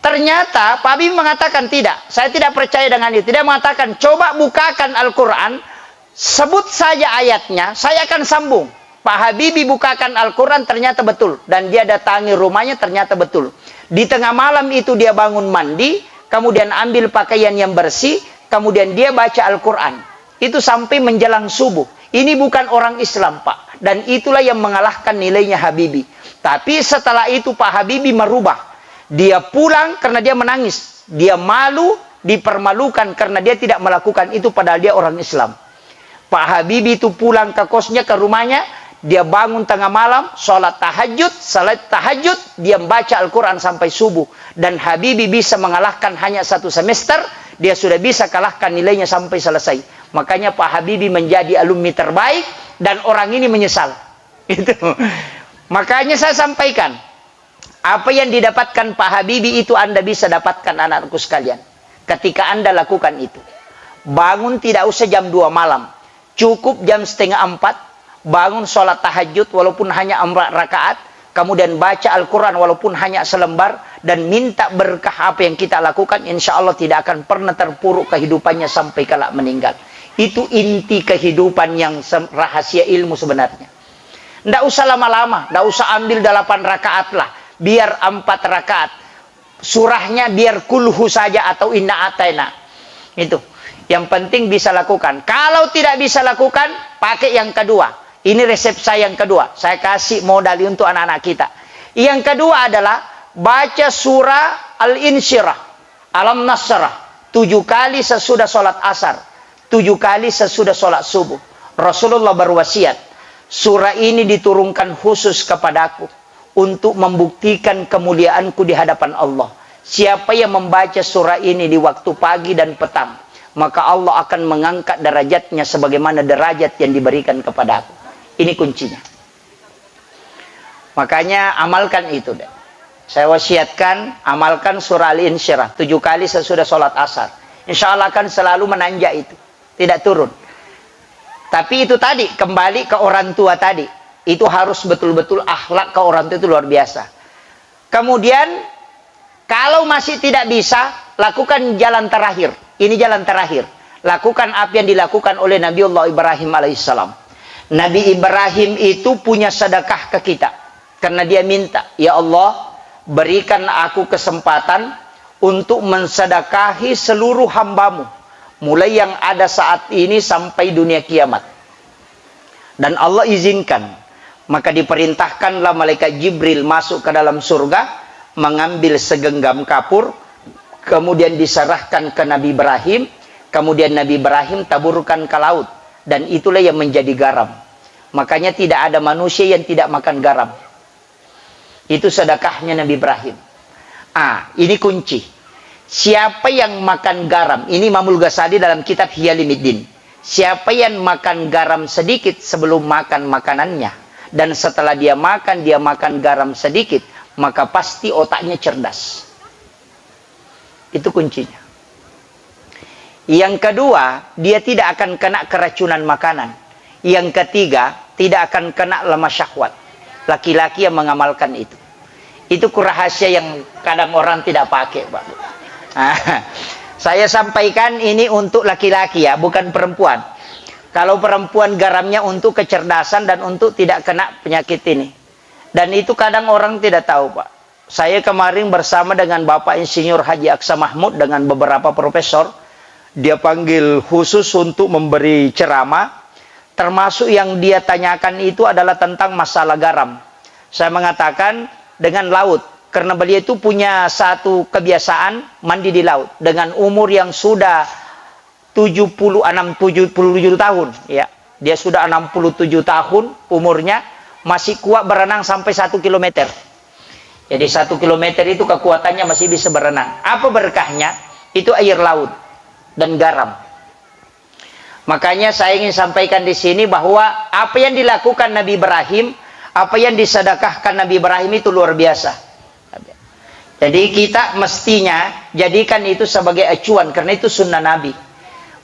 Ternyata Pak Habibie mengatakan tidak. Saya tidak percaya dengan itu. Dia mengatakan, coba bukakan Al-Quran. Sebut saja ayatnya. Saya akan sambung. Pak Habibie bukakan Al-Quran, ternyata betul. Dan dia datangi rumahnya, ternyata betul. Di tengah malam itu dia bangun mandi, kemudian ambil pakaian yang bersih, kemudian dia baca Al-Quran. Itu sampai menjelang subuh. Ini bukan orang Islam, Pak. Dan itulah yang mengalahkan nilainya Habibie. Tapi setelah itu Pak Habibie merubah. Dia pulang karena dia menangis. Dia malu, dipermalukan karena dia tidak melakukan itu padahal dia orang Islam. Pak Habibie itu pulang ke kosnya, ke rumahnya. Dia bangun tengah malam, salat tahajud, dia membaca Al-Quran sampai subuh. Dan Habibie bisa mengalahkan hanya 1 semester, dia sudah bisa kalahkan nilainya sampai selesai. Makanya Pak Habibie menjadi alumni terbaik, dan orang ini menyesal. Itu. Makanya saya sampaikan, apa yang didapatkan Pak Habibie itu Anda bisa dapatkan anak-anakku sekalian. Ketika Anda lakukan itu. Bangun tidak usah jam 2 malam. Cukup jam 3:30. Bangun sholat tahajud walaupun hanya 4 rakaat, kemudian baca Al-Quran walaupun hanya selembar, dan minta berkah apa yang kita lakukan, insya Allah tidak akan pernah terpuruk kehidupannya sampai kelak meninggal. Itu inti kehidupan yang rahasia ilmu sebenarnya. Tidak usah lama-lama, tidak usah ambil 8 rakaat lah, biar 4 rakaat. Surahnya biar kulhu saja atau inna atayna. Itu. Yang penting bisa lakukan. Kalau tidak bisa lakukan, pakai yang kedua. Ini resep saya yang kedua. Saya kasih modal untuk anak-anak kita. Yang kedua adalah baca surah Al-Insyirah, Alam Nasrah 7 kali sesudah sholat asar, 7 kali sesudah sholat subuh. Rasulullah berwasiat, surah ini diturunkan khusus kepadaku untuk membuktikan kemuliaanku di hadapan Allah. Siapa yang membaca surah ini di waktu pagi dan petang, maka Allah akan mengangkat derajatnya sebagaimana derajat yang diberikan kepada aku. Ini kuncinya. Makanya amalkan itu deh. Saya wasiatkan, amalkan surah Al-Insyirah 7 kali sesudah sholat asar. Insya Allah akan selalu menanjak itu. Tidak turun. Tapi itu tadi, kembali ke orang tua tadi. Itu harus betul-betul akhlak ke orang tua itu luar biasa. Kemudian, kalau masih tidak bisa, lakukan jalan terakhir. Ini jalan terakhir. Lakukan apa yang dilakukan oleh Nabiullah Ibrahim alaihissalam. Nabi Ibrahim itu punya sedekah ke kita. Karena dia minta, ya Allah, berikan aku kesempatan untuk mensedekahi seluruh hambamu. Mulai yang ada saat ini sampai dunia kiamat. Dan Allah izinkan. Maka diperintahkanlah malaikat Jibril masuk ke dalam surga, mengambil segenggam kapur, kemudian diserahkan ke Nabi Ibrahim, kemudian Nabi Ibrahim taburkan ke laut. Dan itulah yang menjadi garam. Makanya tidak ada manusia yang tidak makan garam. Itu sedekahnya Nabi Ibrahim. Ini kunci. Siapa yang makan garam, ini Imamul Ghazali dalam kitab Hiyalimuddin. Siapa yang makan garam sedikit sebelum makan makanannya, dan setelah dia makan garam sedikit, maka pasti otaknya cerdas. Itu kuncinya. Yang kedua, dia tidak akan kena keracunan makanan. Yang ketiga, tidak akan kena lemah syahwat. Laki-laki yang mengamalkan itu. Itu rahasia yang kadang orang tidak pakai, Pak. Saya sampaikan ini untuk laki-laki ya, bukan perempuan. Kalau perempuan garamnya untuk kecerdasan dan untuk tidak kena penyakit ini. Dan itu kadang orang tidak tahu, Pak. Saya kemarin bersama dengan Bapak Insinyur Haji Aksa Mahmud dengan beberapa profesor. Dia panggil khusus untuk memberi ceramah. Termasuk yang dia tanyakan itu adalah tentang masalah garam. Saya mengatakan dengan laut. Karena beliau itu punya satu kebiasaan mandi di laut. Dengan umur yang sudah 77 tahun. Ya. Dia sudah 67 tahun umurnya. Masih kuat berenang sampai 1 kilometer. Jadi 1 kilometer itu kekuatannya masih bisa berenang. Apa berkahnya? Itu air laut dan garam. Makanya saya ingin sampaikan di sini bahwa apa yang dilakukan Nabi Ibrahim, apa yang disedekahkan Nabi Ibrahim itu luar biasa. Jadi kita mestinya jadikan itu sebagai acuan, karena itu sunnah Nabi.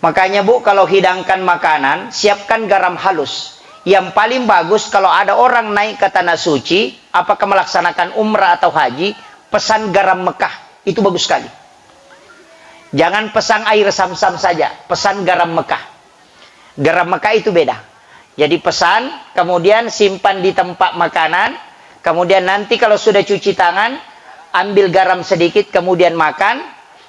Makanya Bu, kalau hidangkan makanan, siapkan garam halus. Yang paling bagus kalau ada orang naik ke tanah suci, apakah melaksanakan umrah atau haji, pesan garam Mekah. Itu bagus sekali. Jangan pesan air Sam-Sam saja, pesan garam Mekah. Garam Mekah itu beda. Jadi pesan, kemudian simpan di tempat makanan, kemudian nanti kalau sudah cuci tangan, ambil garam sedikit, kemudian makan,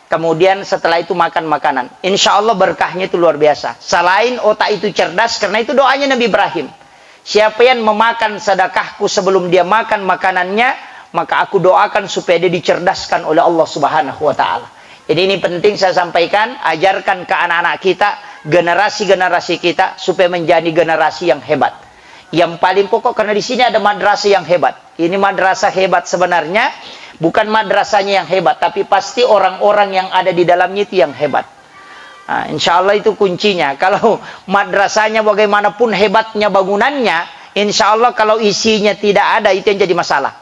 kemudian setelah itu makan makanan. Insya Allah berkahnya itu luar biasa. Selain otak itu cerdas, karena itu doanya Nabi Ibrahim. Siapa yang memakan sedekahku sebelum dia makan makanannya, maka aku doakan supaya dia dicerdaskan oleh Allah Subhanahu wa Ta'ala. Jadi ini penting saya sampaikan, ajarkan ke anak-anak kita, generasi-generasi kita, supaya menjadi generasi yang hebat. Yang paling pokok, karena di sini ada madrasah yang hebat. Ini madrasah hebat sebenarnya, bukan madrasahnya yang hebat, tapi pasti orang-orang yang ada di dalamnya itu yang hebat. Nah, insya Allah itu kuncinya. Kalau madrasahnya bagaimanapun hebatnya bangunannya, insya Allah kalau isinya tidak ada, itu yang jadi masalah.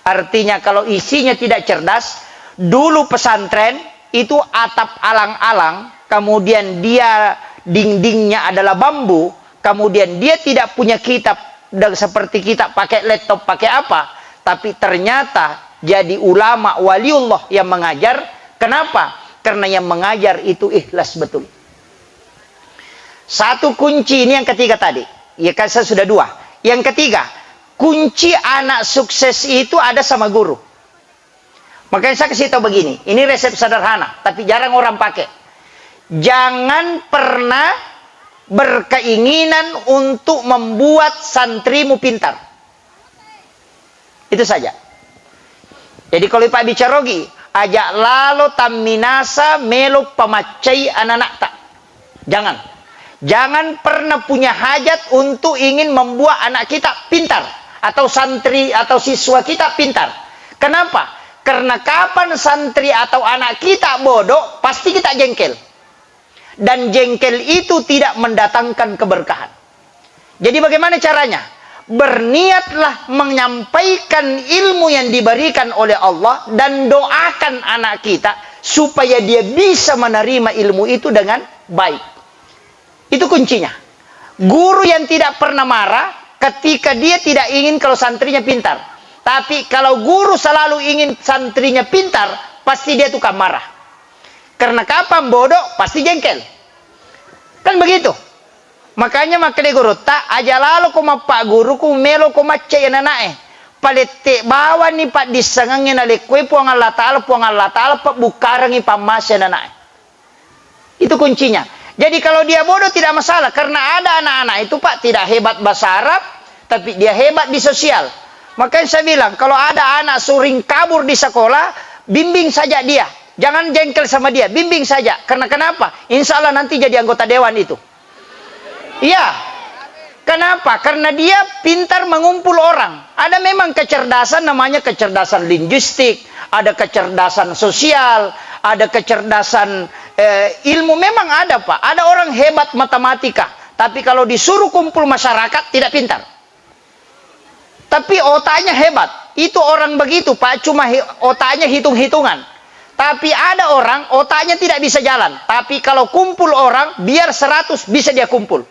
Artinya kalau isinya tidak cerdas, dulu pesantren itu atap alang-alang, kemudian dia dindingnya adalah bambu, kemudian dia tidak punya kitab seperti kita pakai laptop, pakai apa, tapi ternyata jadi ulama waliullah yang mengajar. Kenapa? Karena yang mengajar itu ikhlas betul. Satu kunci ini yang ketiga tadi. Ya kan saya sudah dua. Yang ketiga, kunci anak sukses itu ada sama guru. Makanya saya kasih tahu begini. Ini resep sederhana, tapi jarang orang pakai. Jangan pernah berkeinginan untuk membuat santrimu pintar. Itu saja. Jadi kalau Pak bicarogi, ajak lalu taminasa melo pamacai anak-anak tak. Jangan. Jangan pernah punya hajat untuk ingin membuat anak kita pintar. Atau santri atau siswa kita pintar. Kenapa? Karena kapan santri atau anak kita bodoh, pasti kita jengkel. Dan jengkel itu tidak mendatangkan keberkahan. Jadi bagaimana caranya? Berniatlah menyampaikan ilmu yang diberikan oleh Allah dan doakan anak kita supaya dia bisa menerima ilmu itu dengan baik. Itu kuncinya. Guru yang tidak pernah marah ketika dia tidak ingin kalau santrinya pintar. Tapi kalau guru selalu ingin santrinya pintar, pasti dia tukang marah. Karena kapan bodoh, pasti jengkel. Kan begitu. Makanya guru tak aja lalu kuma pak guru ku melo kuma caya nanae. Palete bawa ni pak disangangin ale kue puang Allah Ta'ala pak bukarangi pamasya nanae. Itu kuncinya. Jadi kalau dia bodoh tidak masalah. Karena ada anak-anak itu pak tidak hebat bahasa Arab, tapi dia hebat di sosial. Makanya saya bilang, kalau ada anak sering kabur di sekolah, bimbing saja dia. Jangan jengkel sama dia, bimbing saja. Karena kenapa? Insya Allah nanti jadi anggota dewan itu. Iya. Kenapa? Karena dia pintar mengumpul orang. Ada memang kecerdasan, namanya kecerdasan linguistik. Ada kecerdasan sosial. Ada kecerdasan ilmu. Memang ada Pak. Ada orang hebat matematika. Tapi kalau disuruh kumpul masyarakat, tidak pintar. Tapi otaknya hebat. Itu orang begitu Pak, cuma otaknya hitung-hitungan. Tapi ada orang otaknya tidak bisa jalan. Tapi kalau kumpul orang, biar 100 bisa dia kumpul.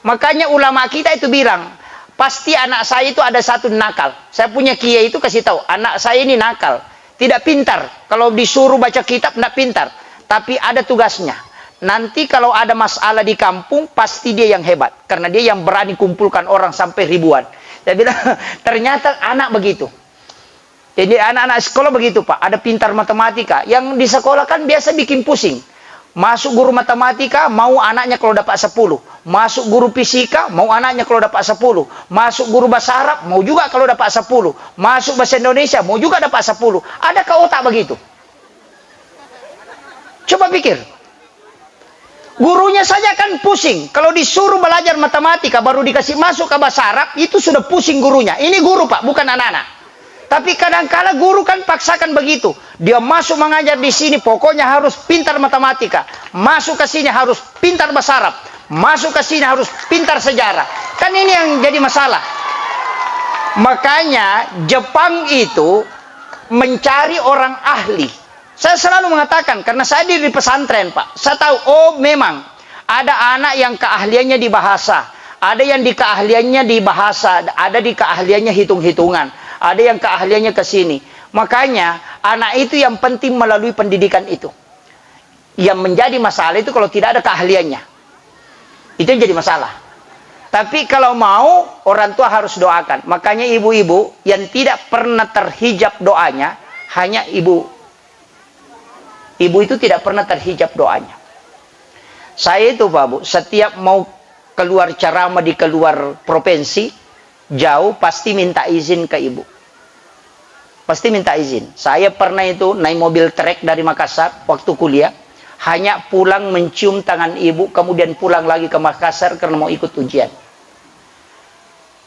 Makanya ulama kita itu bilang, pasti anak saya itu ada satu nakal. Saya punya kiai itu kasih tahu, anak saya ini nakal. Tidak pintar. Kalau disuruh baca kitab, tidak pintar. Tapi ada tugasnya. Nanti kalau ada masalah di kampung, pasti dia yang hebat. Karena dia yang berani kumpulkan orang sampai ribuan. Saya bilang, ternyata anak begitu. Jadi anak-anak sekolah begitu Pak. Ada pintar matematika. Yang di sekolah kan biasa bikin pusing. Masuk guru matematika, mau anaknya kalau dapat 10. Masuk guru fisika, mau anaknya kalau dapat 10. Masuk guru bahasa Arab, mau juga kalau dapat 10. Masuk bahasa Indonesia, mau juga dapat 10. Adakah otak begitu? Coba pikir. Gurunya saja kan pusing. Kalau disuruh belajar matematika, baru dikasih masuk ke bahasa Arab, itu sudah pusing gurunya. Ini guru, Pak, bukan anak-anak. Tapi kadang-kala guru kan paksakan begitu. Dia masuk mengajar di sini, pokoknya harus pintar matematika. Masuk ke sini harus pintar bahasa Arab. Masuk ke sini harus pintar sejarah. Kan ini yang jadi masalah. Makanya Jepang itu mencari orang ahli. Saya selalu mengatakan, karena saya di pesantren, Pak. Saya tahu, oh memang ada anak yang keahliannya di bahasa. Ada yang di keahliannya di bahasa. Ada di keahliannya hitung-hitungan. Ada yang keahliannya ke sini. Makanya anak itu yang penting melalui pendidikan itu. Yang menjadi masalah itu kalau tidak ada keahliannya. Itu yang jadi masalah. Tapi kalau mau, orang tua harus doakan. Makanya ibu-ibu yang tidak pernah terhijab doanya, hanya ibu. Ibu itu tidak pernah terhijab doanya. Saya itu Pak Bu, setiap mau keluar ceramah di keluar provinsi, jauh pasti minta izin ke ibu. Pasti minta izin. Saya pernah itu naik mobil trek dari Makassar waktu kuliah. Hanya pulang mencium tangan ibu, kemudian pulang lagi ke Makassar karena mau ikut ujian.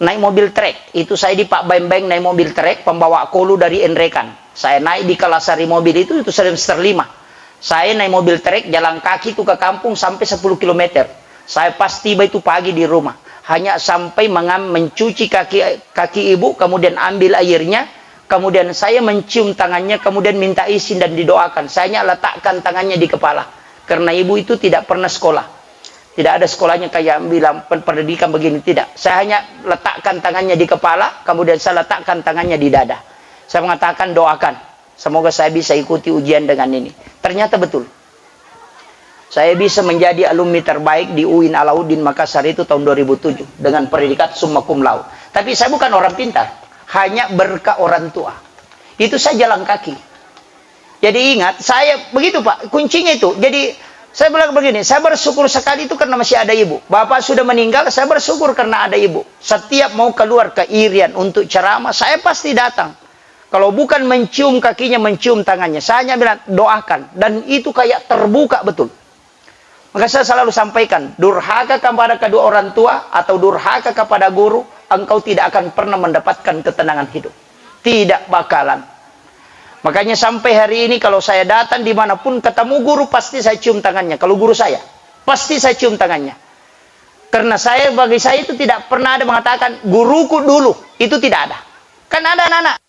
Naik mobil trek. Itu saya di Pak Bembeng naik mobil trek, pembawa kolu dari Enrekan. Saya naik di Kalasari mobil itu semester 5. Saya naik mobil trek, jalan kaki itu ke kampung sampai 10 km. Saya pas tiba itu pagi di rumah. Hanya sampai mencuci kaki ibu, kemudian ambil airnya, kemudian saya mencium tangannya, kemudian minta izin dan didoakan. Saya hanya letakkan tangannya di kepala. Karena ibu itu tidak pernah sekolah. Tidak ada sekolahnya kayak bilang pendidikan begini, tidak. Saya hanya letakkan tangannya di kepala, kemudian saya letakkan tangannya di dada. Saya mengatakan doakan. Semoga saya bisa ikuti ujian dengan ini. Ternyata betul. Saya bisa menjadi alumni terbaik di UIN Alauddin Makassar itu tahun 2007 dengan predikat summa cum laude. Tapi saya bukan orang pintar, hanya berkah orang tua. Itu saya jalan kaki. Jadi ingat, saya begitu Pak, kuncinya itu. Jadi saya bilang begini, saya bersyukur sekali itu karena masih ada ibu. Bapak sudah meninggal, saya bersyukur karena ada ibu. Setiap mau keluar ke Irian untuk ceramah, saya pasti datang. Kalau bukan mencium kakinya, mencium tangannya. Saya hanya bilang, doakan. Dan itu kayak terbuka betul. Maka saya selalu sampaikan, durhaka kepada kedua orang tua atau durhaka kepada guru, engkau tidak akan pernah mendapatkan ketenangan hidup. Tidak bakalan. Makanya sampai hari ini kalau saya datang dimanapun ketemu guru, pasti saya cium tangannya. Kalau guru saya, pasti saya cium tangannya. Karena saya, bagi saya itu tidak pernah ada mengatakan, guruku dulu. Itu tidak ada. Kan ada anak-anak.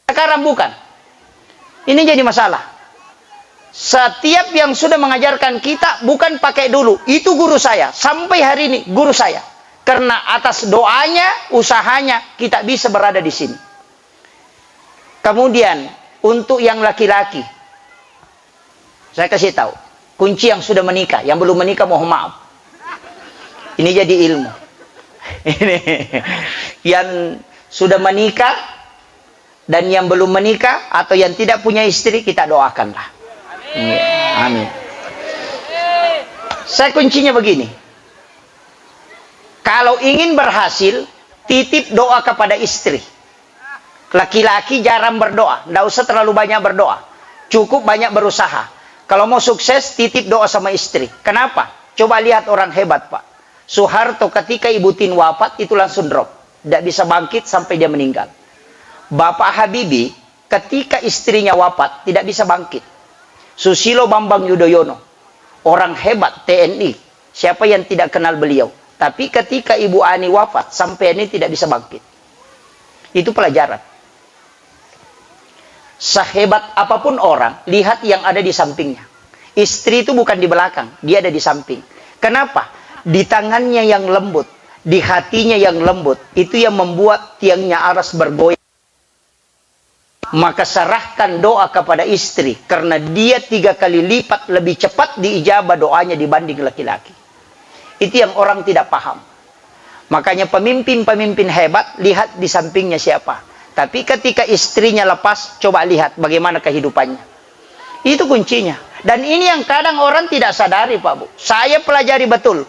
Sekarang bukan. Ini jadi masalah. Setiap yang sudah mengajarkan kita bukan pakai dulu. Itu guru saya. Sampai hari ini guru saya. Karena atas doanya, usahanya, kita bisa berada di sini. Kemudian, untuk yang laki-laki. Saya kasih tahu. Kunci yang sudah menikah. Yang belum menikah mohon maaf. Ini jadi ilmu. Ini. Yang sudah menikah dan yang belum menikah atau yang tidak punya istri, kita doakanlah. Amin. Amin. Saya kuncinya begini. Kalau ingin berhasil, titip doa kepada istri. Laki-laki jarang berdoa. Tidak usah terlalu banyak berdoa. Cukup banyak berusaha. Kalau mau sukses, titip doa sama istri. Kenapa? Coba lihat orang hebat, Pak. Soeharto ketika Ibu Tin wafat, itu langsung drop. Tidak bisa bangkit sampai dia meninggal. Bapak Habibie ketika istrinya wafat tidak bisa bangkit. Susilo Bambang Yudhoyono, orang hebat TNI, siapa yang tidak kenal beliau? Tapi ketika Ibu Ani wafat sampai ini tidak bisa bangkit. Itu pelajaran. Sehebat apapun orang, lihat yang ada di sampingnya. Istri itu bukan di belakang, dia ada di samping. Kenapa? Di tangannya yang lembut, di hatinya yang lembut, itu yang membuat tiangnya aras bergoyang. Maka serahkan doa kepada istri, karena dia 3 kali lipat lebih cepat diijabah doanya dibanding laki-laki. Itu yang orang tidak paham. Makanya pemimpin-pemimpin hebat, lihat di sampingnya siapa. Tapi ketika istrinya lepas, coba lihat bagaimana kehidupannya. Itu kuncinya. Dan ini yang kadang orang tidak sadari, Pak Bu. Saya pelajari betul.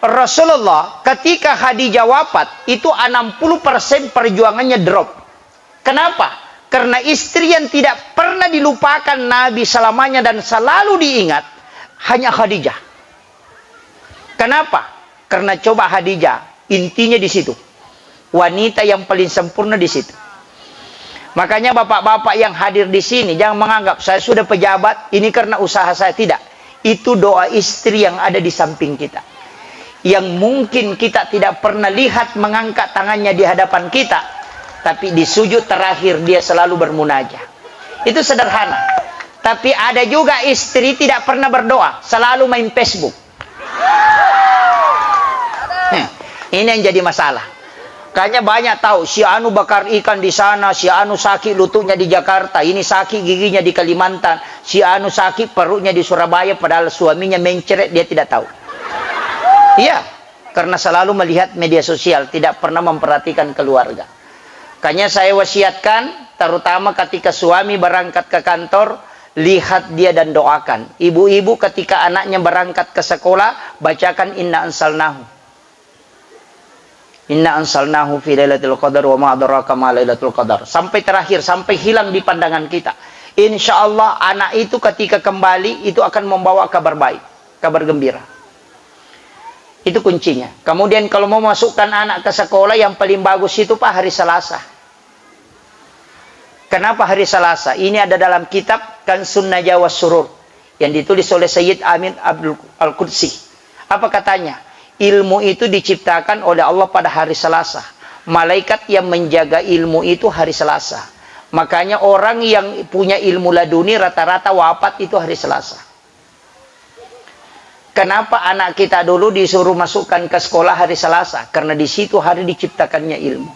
Rasulullah ketika Khadijah wafat, itu 60% perjuangannya drop. Kenapa? Karena istri yang tidak pernah dilupakan Nabi selamanya dan selalu diingat, hanya Khadijah. Kenapa? Karena coba Khadijah, intinya di situ. Wanita yang paling sempurna di situ. Makanya bapak-bapak yang hadir di sini jangan menganggap saya sudah pejabat, ini karena usaha saya. Tidak. Itu doa istri yang ada di samping kita. Yang mungkin kita tidak pernah lihat mengangkat tangannya di hadapan kita, tapi di sujud terakhir dia selalu bermunajat. Itu sederhana. Tapi ada juga istri tidak pernah berdoa, selalu main Facebook. Ini yang jadi masalah. Kayaknya banyak tahu, si anu bakar ikan di sana, si anu sakit lututnya di Jakarta, ini sakit giginya di Kalimantan, si anu sakit perutnya di Surabaya, padahal suaminya mencret, dia tidak tahu. Iya, karena selalu melihat media sosial, tidak pernah memperhatikan keluarga. Kayaknya saya wasiatkan, terutama ketika suami berangkat ke kantor, lihat dia dan doakan. Ibu-ibu ketika anaknya berangkat ke sekolah, bacakan inna ansalnahu. Inna ansalnahu fi lailatul qadar wa ma adraka ma lailatul qadar. Sampai terakhir, sampai hilang di pandangan kita. Insya Allah anak itu ketika kembali, itu akan membawa kabar baik, kabar gembira. Itu kuncinya. Kemudian kalau mau masukkan anak ke sekolah, yang paling bagus itu Pak hari Selasa. Kenapa hari Selasa? Ini ada dalam kitab Kan Sunnah Jawa Surur yang ditulis oleh Sayyid Amin Abdul Al-Qudsi. Apa katanya? Ilmu itu diciptakan oleh Allah pada hari Selasa. Malaikat yang menjaga ilmu itu hari Selasa. Makanya orang yang punya ilmu laduni rata-rata wafat itu hari Selasa. Kenapa anak kita dulu disuruh masukkan ke sekolah hari Selasa? Karena di situ hari diciptakannya ilmu.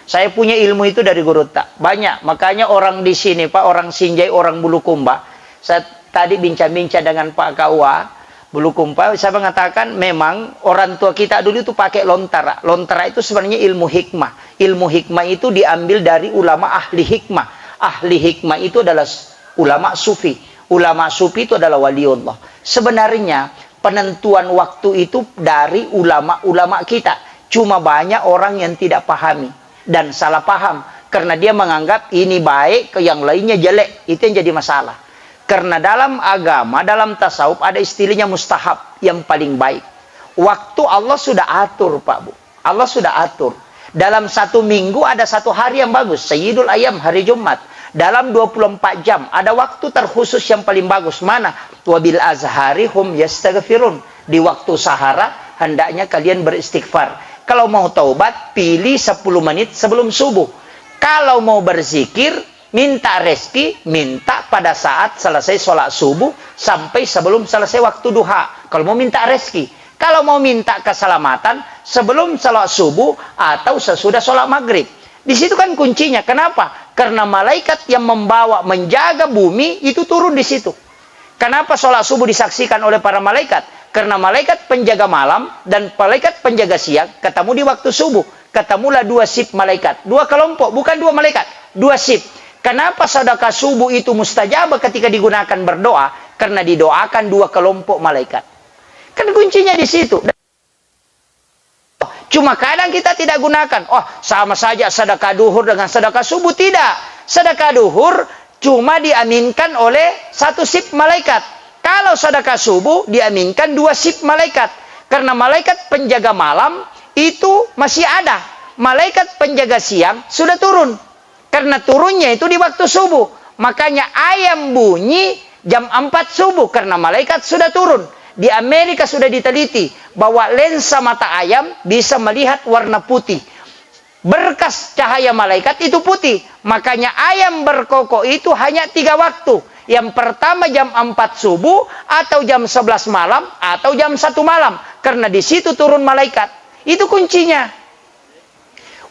Saya punya ilmu itu dari guru tak banyak. Makanya orang di sini Pak, orang Sinjai, orang Bulukumba. Saya tadi bincang-bincang dengan Pak KUA Bulukumba, saya mengatakan memang orang tua kita dulu itu pakai lontara. Lontara itu sebenarnya ilmu hikmah. Ilmu hikmah itu diambil dari ulama ahli hikmah. Ahli hikmah itu adalah ulama sufi. Ulama sufi itu adalah waliullah. Sebenarnya penentuan waktu itu dari ulama-ulama kita. Cuma banyak orang yang tidak pahami dan salah paham. Karena dia menganggap ini baik, ke yang lainnya jelek. Itu yang jadi masalah. Karena dalam agama, dalam tasawuf ada istilahnya mustahab yang paling baik. Waktu Allah sudah atur Pak Bu. Allah sudah atur. Dalam satu minggu ada satu hari yang bagus. Sayyidul Ayam, hari Jumat. Dalam 24 jam ada waktu terkhusus yang paling bagus. Mana? Wabil azhari hum yastaghfirun. Di waktu sahara hendaknya kalian beristighfar. Kalau mau taubat, pilih 10 menit sebelum subuh. Kalau mau berzikir, minta rezeki, minta pada saat selesai sholat subuh sampai sebelum selesai waktu duha. Kalau mau minta rezeki. Kalau mau minta keselamatan, sebelum sholat subuh atau sesudah sholat maghrib. Di situ kan kuncinya. Kenapa? Karena malaikat yang membawa, menjaga bumi itu turun di situ. Kenapa sholat subuh disaksikan oleh para malaikat? Karena malaikat penjaga malam dan malaikat penjaga siang ketemu di waktu subuh. Ketemulah dua sip malaikat. Dua kelompok, bukan dua malaikat. Dua sip. Kenapa sedekah subuh itu mustajab ketika digunakan berdoa? Karena didoakan dua kelompok malaikat. Kan kuncinya di situ. Cuma kadang kita tidak gunakan. Oh, sama saja sedekah duhur dengan sedekah subuh. Tidak. Sedekah duhur cuma diaminkan oleh satu sip malaikat. Kalau sedekah subuh diaminkan dua sip malaikat. Karena malaikat penjaga malam itu masih ada. Malaikat penjaga siang sudah turun. Karena turunnya itu di waktu subuh. Makanya ayam bunyi jam 4 subuh. Karena malaikat sudah turun. Di Amerika sudah diteliti bahwa lensa mata ayam bisa melihat warna putih. Berkas cahaya malaikat itu putih. Makanya ayam berkokok itu hanya 3 waktu. Yang pertama jam 4 subuh, atau jam 11 malam, atau jam 1 malam. Karena di situ turun malaikat. Itu kuncinya.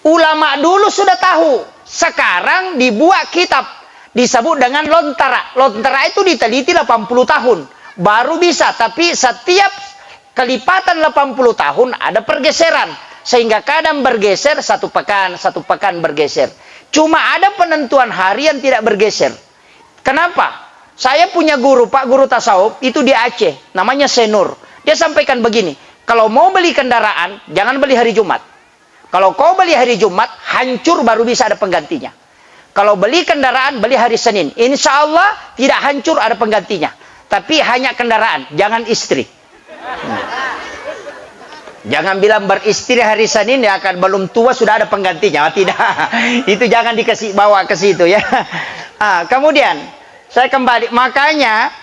Ulama dulu sudah tahu. Sekarang dibuat kitab. Disebut dengan lontara. Lontara itu diteliti 80 tahun. Baru bisa. Tapi setiap kelipatan 80 tahun ada pergeseran. Sehingga kadang bergeser satu pekan bergeser. Cuma ada penentuan hari yang tidak bergeser. Kenapa? Saya punya guru, Pak Guru Tasawuf, itu di Aceh, namanya Senur. Dia sampaikan begini, kalau mau beli kendaraan, jangan beli hari Jumat. Kalau kau beli hari Jumat, hancur baru bisa ada penggantinya. Kalau beli kendaraan, beli hari Senin. Insya Allah tidak hancur, ada penggantinya. Tapi hanya kendaraan, jangan istri. Jangan bilang beristri hari Senin ya akan belum tua sudah ada penggantinya. Tidak, itu jangan dikasih bawa ke situ ya. Kemudian saya kembali, makanya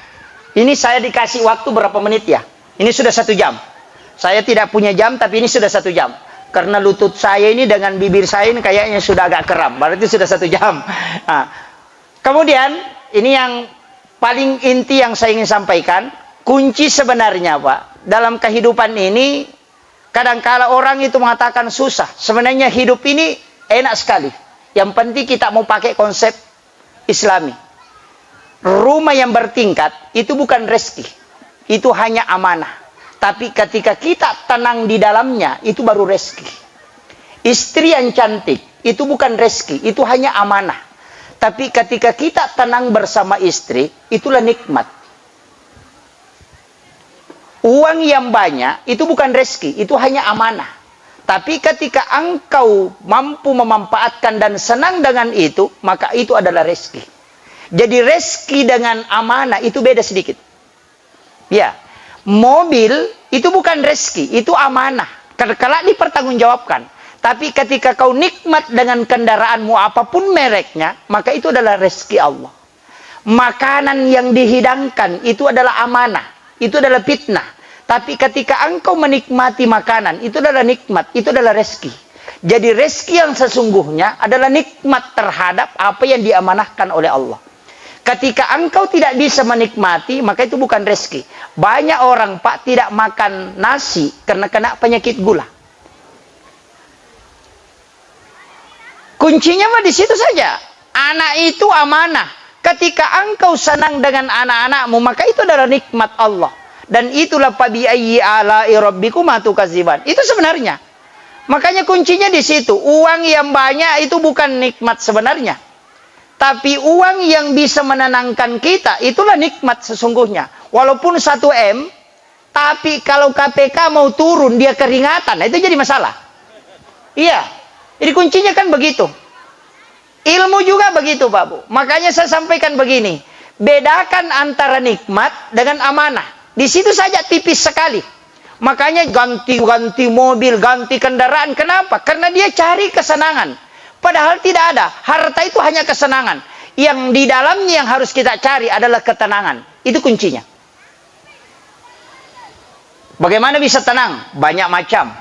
ini saya dikasih waktu berapa menit ya? Ini sudah 1 jam. Saya tidak punya jam, tapi ini sudah 1 jam. Karena lutut saya ini dengan bibir saya ini kayaknya sudah agak kram. Berarti sudah 1 jam. Kemudian ini yang paling inti yang saya ingin sampaikan. Kunci sebenarnya Pak, dalam kehidupan ini kadangkala orang itu mengatakan susah. Sebenarnya hidup ini enak sekali. Yang penting kita mau pakai konsep Islami. Rumah yang bertingkat itu bukan rezeki. Itu hanya amanah. Tapi ketika kita tenang di dalamnya, itu baru rezeki. Istri yang cantik, itu bukan rezeki. Itu hanya amanah. Tapi ketika kita tenang bersama istri, itulah nikmat. Uang yang banyak, itu bukan rezeki. Itu hanya amanah. Tapi ketika engkau mampu memanfaatkan dan senang dengan itu, maka itu adalah rezeki. Jadi rezeki dengan amanah itu beda sedikit. Ya, mobil itu bukan rezeki, itu amanah. Kelak dipertanggungjawabkan. Tapi ketika kau nikmat dengan kendaraanmu apapun mereknya, maka itu adalah rezeki Allah. Makanan yang dihidangkan itu adalah amanah, itu adalah fitnah. Tapi ketika engkau menikmati makanan, itu adalah nikmat, itu adalah rezeki. Jadi rezeki yang sesungguhnya adalah nikmat terhadap apa yang diamanahkan oleh Allah. Ketika engkau tidak bisa menikmati, maka itu bukan rezeki. Banyak orang Pak tidak makan nasi karena kena penyakit gula. Kuncinya mah di situ saja. Anak itu amanah. Ketika engkau senang dengan anak-anakmu, maka itu adalah nikmat Allah. Dan itulah fabi ayyi ala'i rabbikuma tukadziban. Itu sebenarnya. Makanya kuncinya di situ. Uang yang banyak itu bukan nikmat sebenarnya. Tapi uang yang bisa menenangkan kita, itulah nikmat sesungguhnya. Walaupun 1 M, tapi kalau KPK mau turun, dia keringatan, nah itu jadi masalah. Iya, jadi kuncinya kan begitu. Ilmu juga begitu Pak Bu. Makanya saya sampaikan begini, bedakan antara nikmat dengan amanah. Di situ saja tipis sekali. Makanya ganti mobil, ganti kendaraan. Kenapa? Karena dia cari kesenangan. Padahal tidak ada. Harta itu hanya kesenangan. Yang di dalamnya yang harus kita cari adalah ketenangan. Itu kuncinya. Bagaimana bisa tenang? Banyak macam.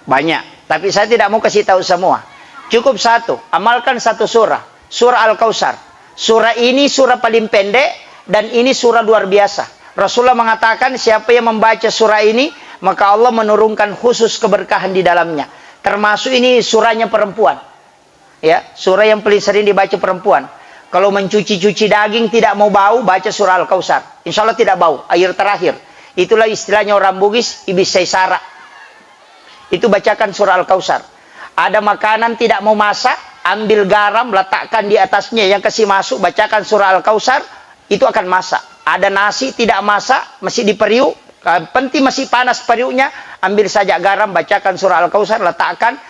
Banyak. Tapi saya tidak mau kasih tahu semua. Cukup 1. Amalkan 1 surah. Surah Al-Kautsar. Surah ini surah paling pendek. Dan ini surah luar biasa. Rasulullah mengatakan siapa yang membaca surah ini, maka Allah menurunkan khusus keberkahan di dalamnya. Termasuk ini surahnya perempuan. Ya, surah yang paling sering dibaca perempuan. Kalau mencuci-cuci daging tidak mau bau, baca surah Al-Kautsar. Insya Allah tidak bau. Air terakhir. Itulah istilahnya orang Bugis, ibis saisara. Itu bacakan surah Al-Kautsar. Ada makanan tidak mau masak, ambil garam, letakkan di atasnya. Yang kasih masuk, bacakan surah Al-Kautsar, itu akan masak. Ada nasi tidak masak, masih diperiuk. Penting masih panas periuknya, ambil saja garam, bacakan surah Al-Kautsar, letakkan,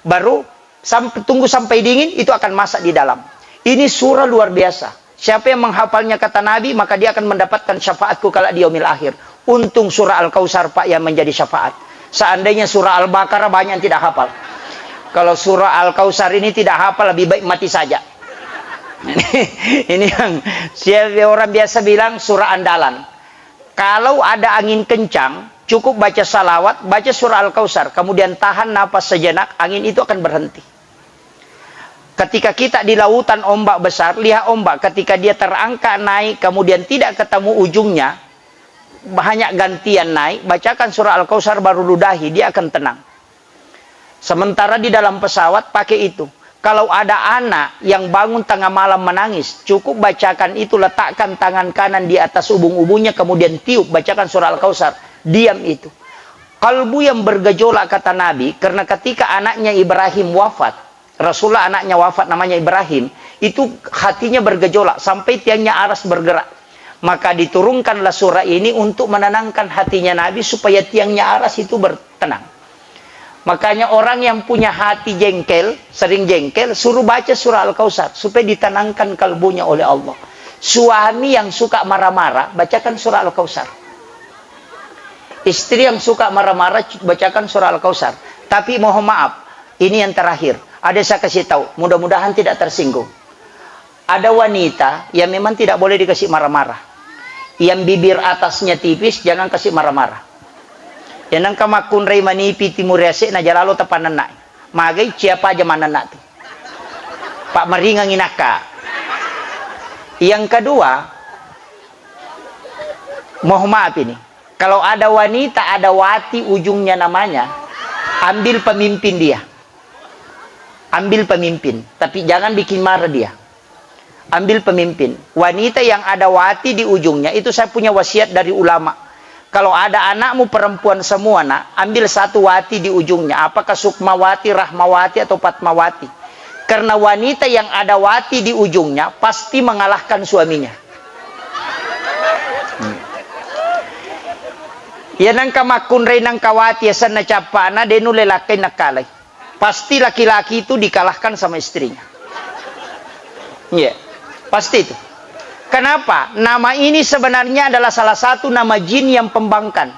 baru tunggu sampai dingin, itu akan masak di dalam. Ini surah luar biasa. Siapa yang menghafalnya kata Nabi, maka dia akan mendapatkan syafaatku kala di yaumil akhir. Untung surah Al-Kautsar Pak yang menjadi syafaat. Seandainya surah Al-Baqarah banyak yang tidak hafal. Kalau surah Al-Kautsar ini tidak hafal, lebih baik mati saja. Ini yang siapa orang biasa bilang surah andalan. Kalau ada angin kencang, cukup baca salawat, baca surah Al-Kautsar, kemudian tahan napas sejenak, angin itu akan berhenti. Ketika kita di lautan ombak besar, lihat ombak, ketika dia terangkat naik, kemudian tidak ketemu ujungnya, hanya gantian naik, bacakan surah Al-Kautsar baru ludahi, dia akan tenang. Sementara di dalam pesawat pakai itu. Kalau ada anak yang bangun tengah malam menangis, cukup bacakan itu, letakkan tangan kanan di atas ubung-ubungnya, kemudian tiup, bacakan surah Al-Kautsar. Diam itu. Kalbu yang bergejolak kata Nabi, karena ketika anaknya Ibrahim wafat, Rasulullah anaknya wafat namanya Ibrahim, itu hatinya bergejolak, sampai tiangnya aras bergerak. Maka diturunkanlah surah ini untuk menenangkan hatinya Nabi supaya tiangnya aras itu bertenang. Makanya orang yang punya hati jengkel, sering jengkel, suruh baca surah Al-Kautsar supaya ditenangkan kalbunya oleh Allah. Suami yang suka marah-marah, bacakan surah Al-Kautsar. Istri yang suka marah-marah, bacakan surah Al-Kautsar. Tapi mohon maaf, ini yang terakhir. Ada saya kasih tahu, mudah-mudahan tidak tersinggung. Ada wanita yang memang tidak boleh dikasih marah-marah. Yang bibir atasnya tipis, jangan kasih marah-marah. Yang kamakun rei manipi timur yase na jalalo tapanan na. Magai siapa aja mana na tu. Pak Meringang inaka. Yang kedua, mohon maaf ini. Kalau ada wanita, ada wati ujungnya namanya, ambil pemimpin dia. Ambil pemimpin, tapi jangan bikin marah dia. Ambil pemimpin. Wanita yang ada wati di ujungnya, itu saya punya wasiat dari ulama. Kalau ada anakmu perempuan semua, nak, ambil satu wati di ujungnya. Apakah Sukmawati, Rahmawati, atau Patmawati. Karena wanita yang ada wati di ujungnya, pasti mengalahkan suaminya. Ya nangka makun rey nangka wati, ya sana capana, denu lelaki nakalay. Pasti laki-laki itu dikalahkan sama istrinya. Iya. Pasti itu. Kenapa? Nama ini sebenarnya adalah salah satu nama jin yang pembangkang.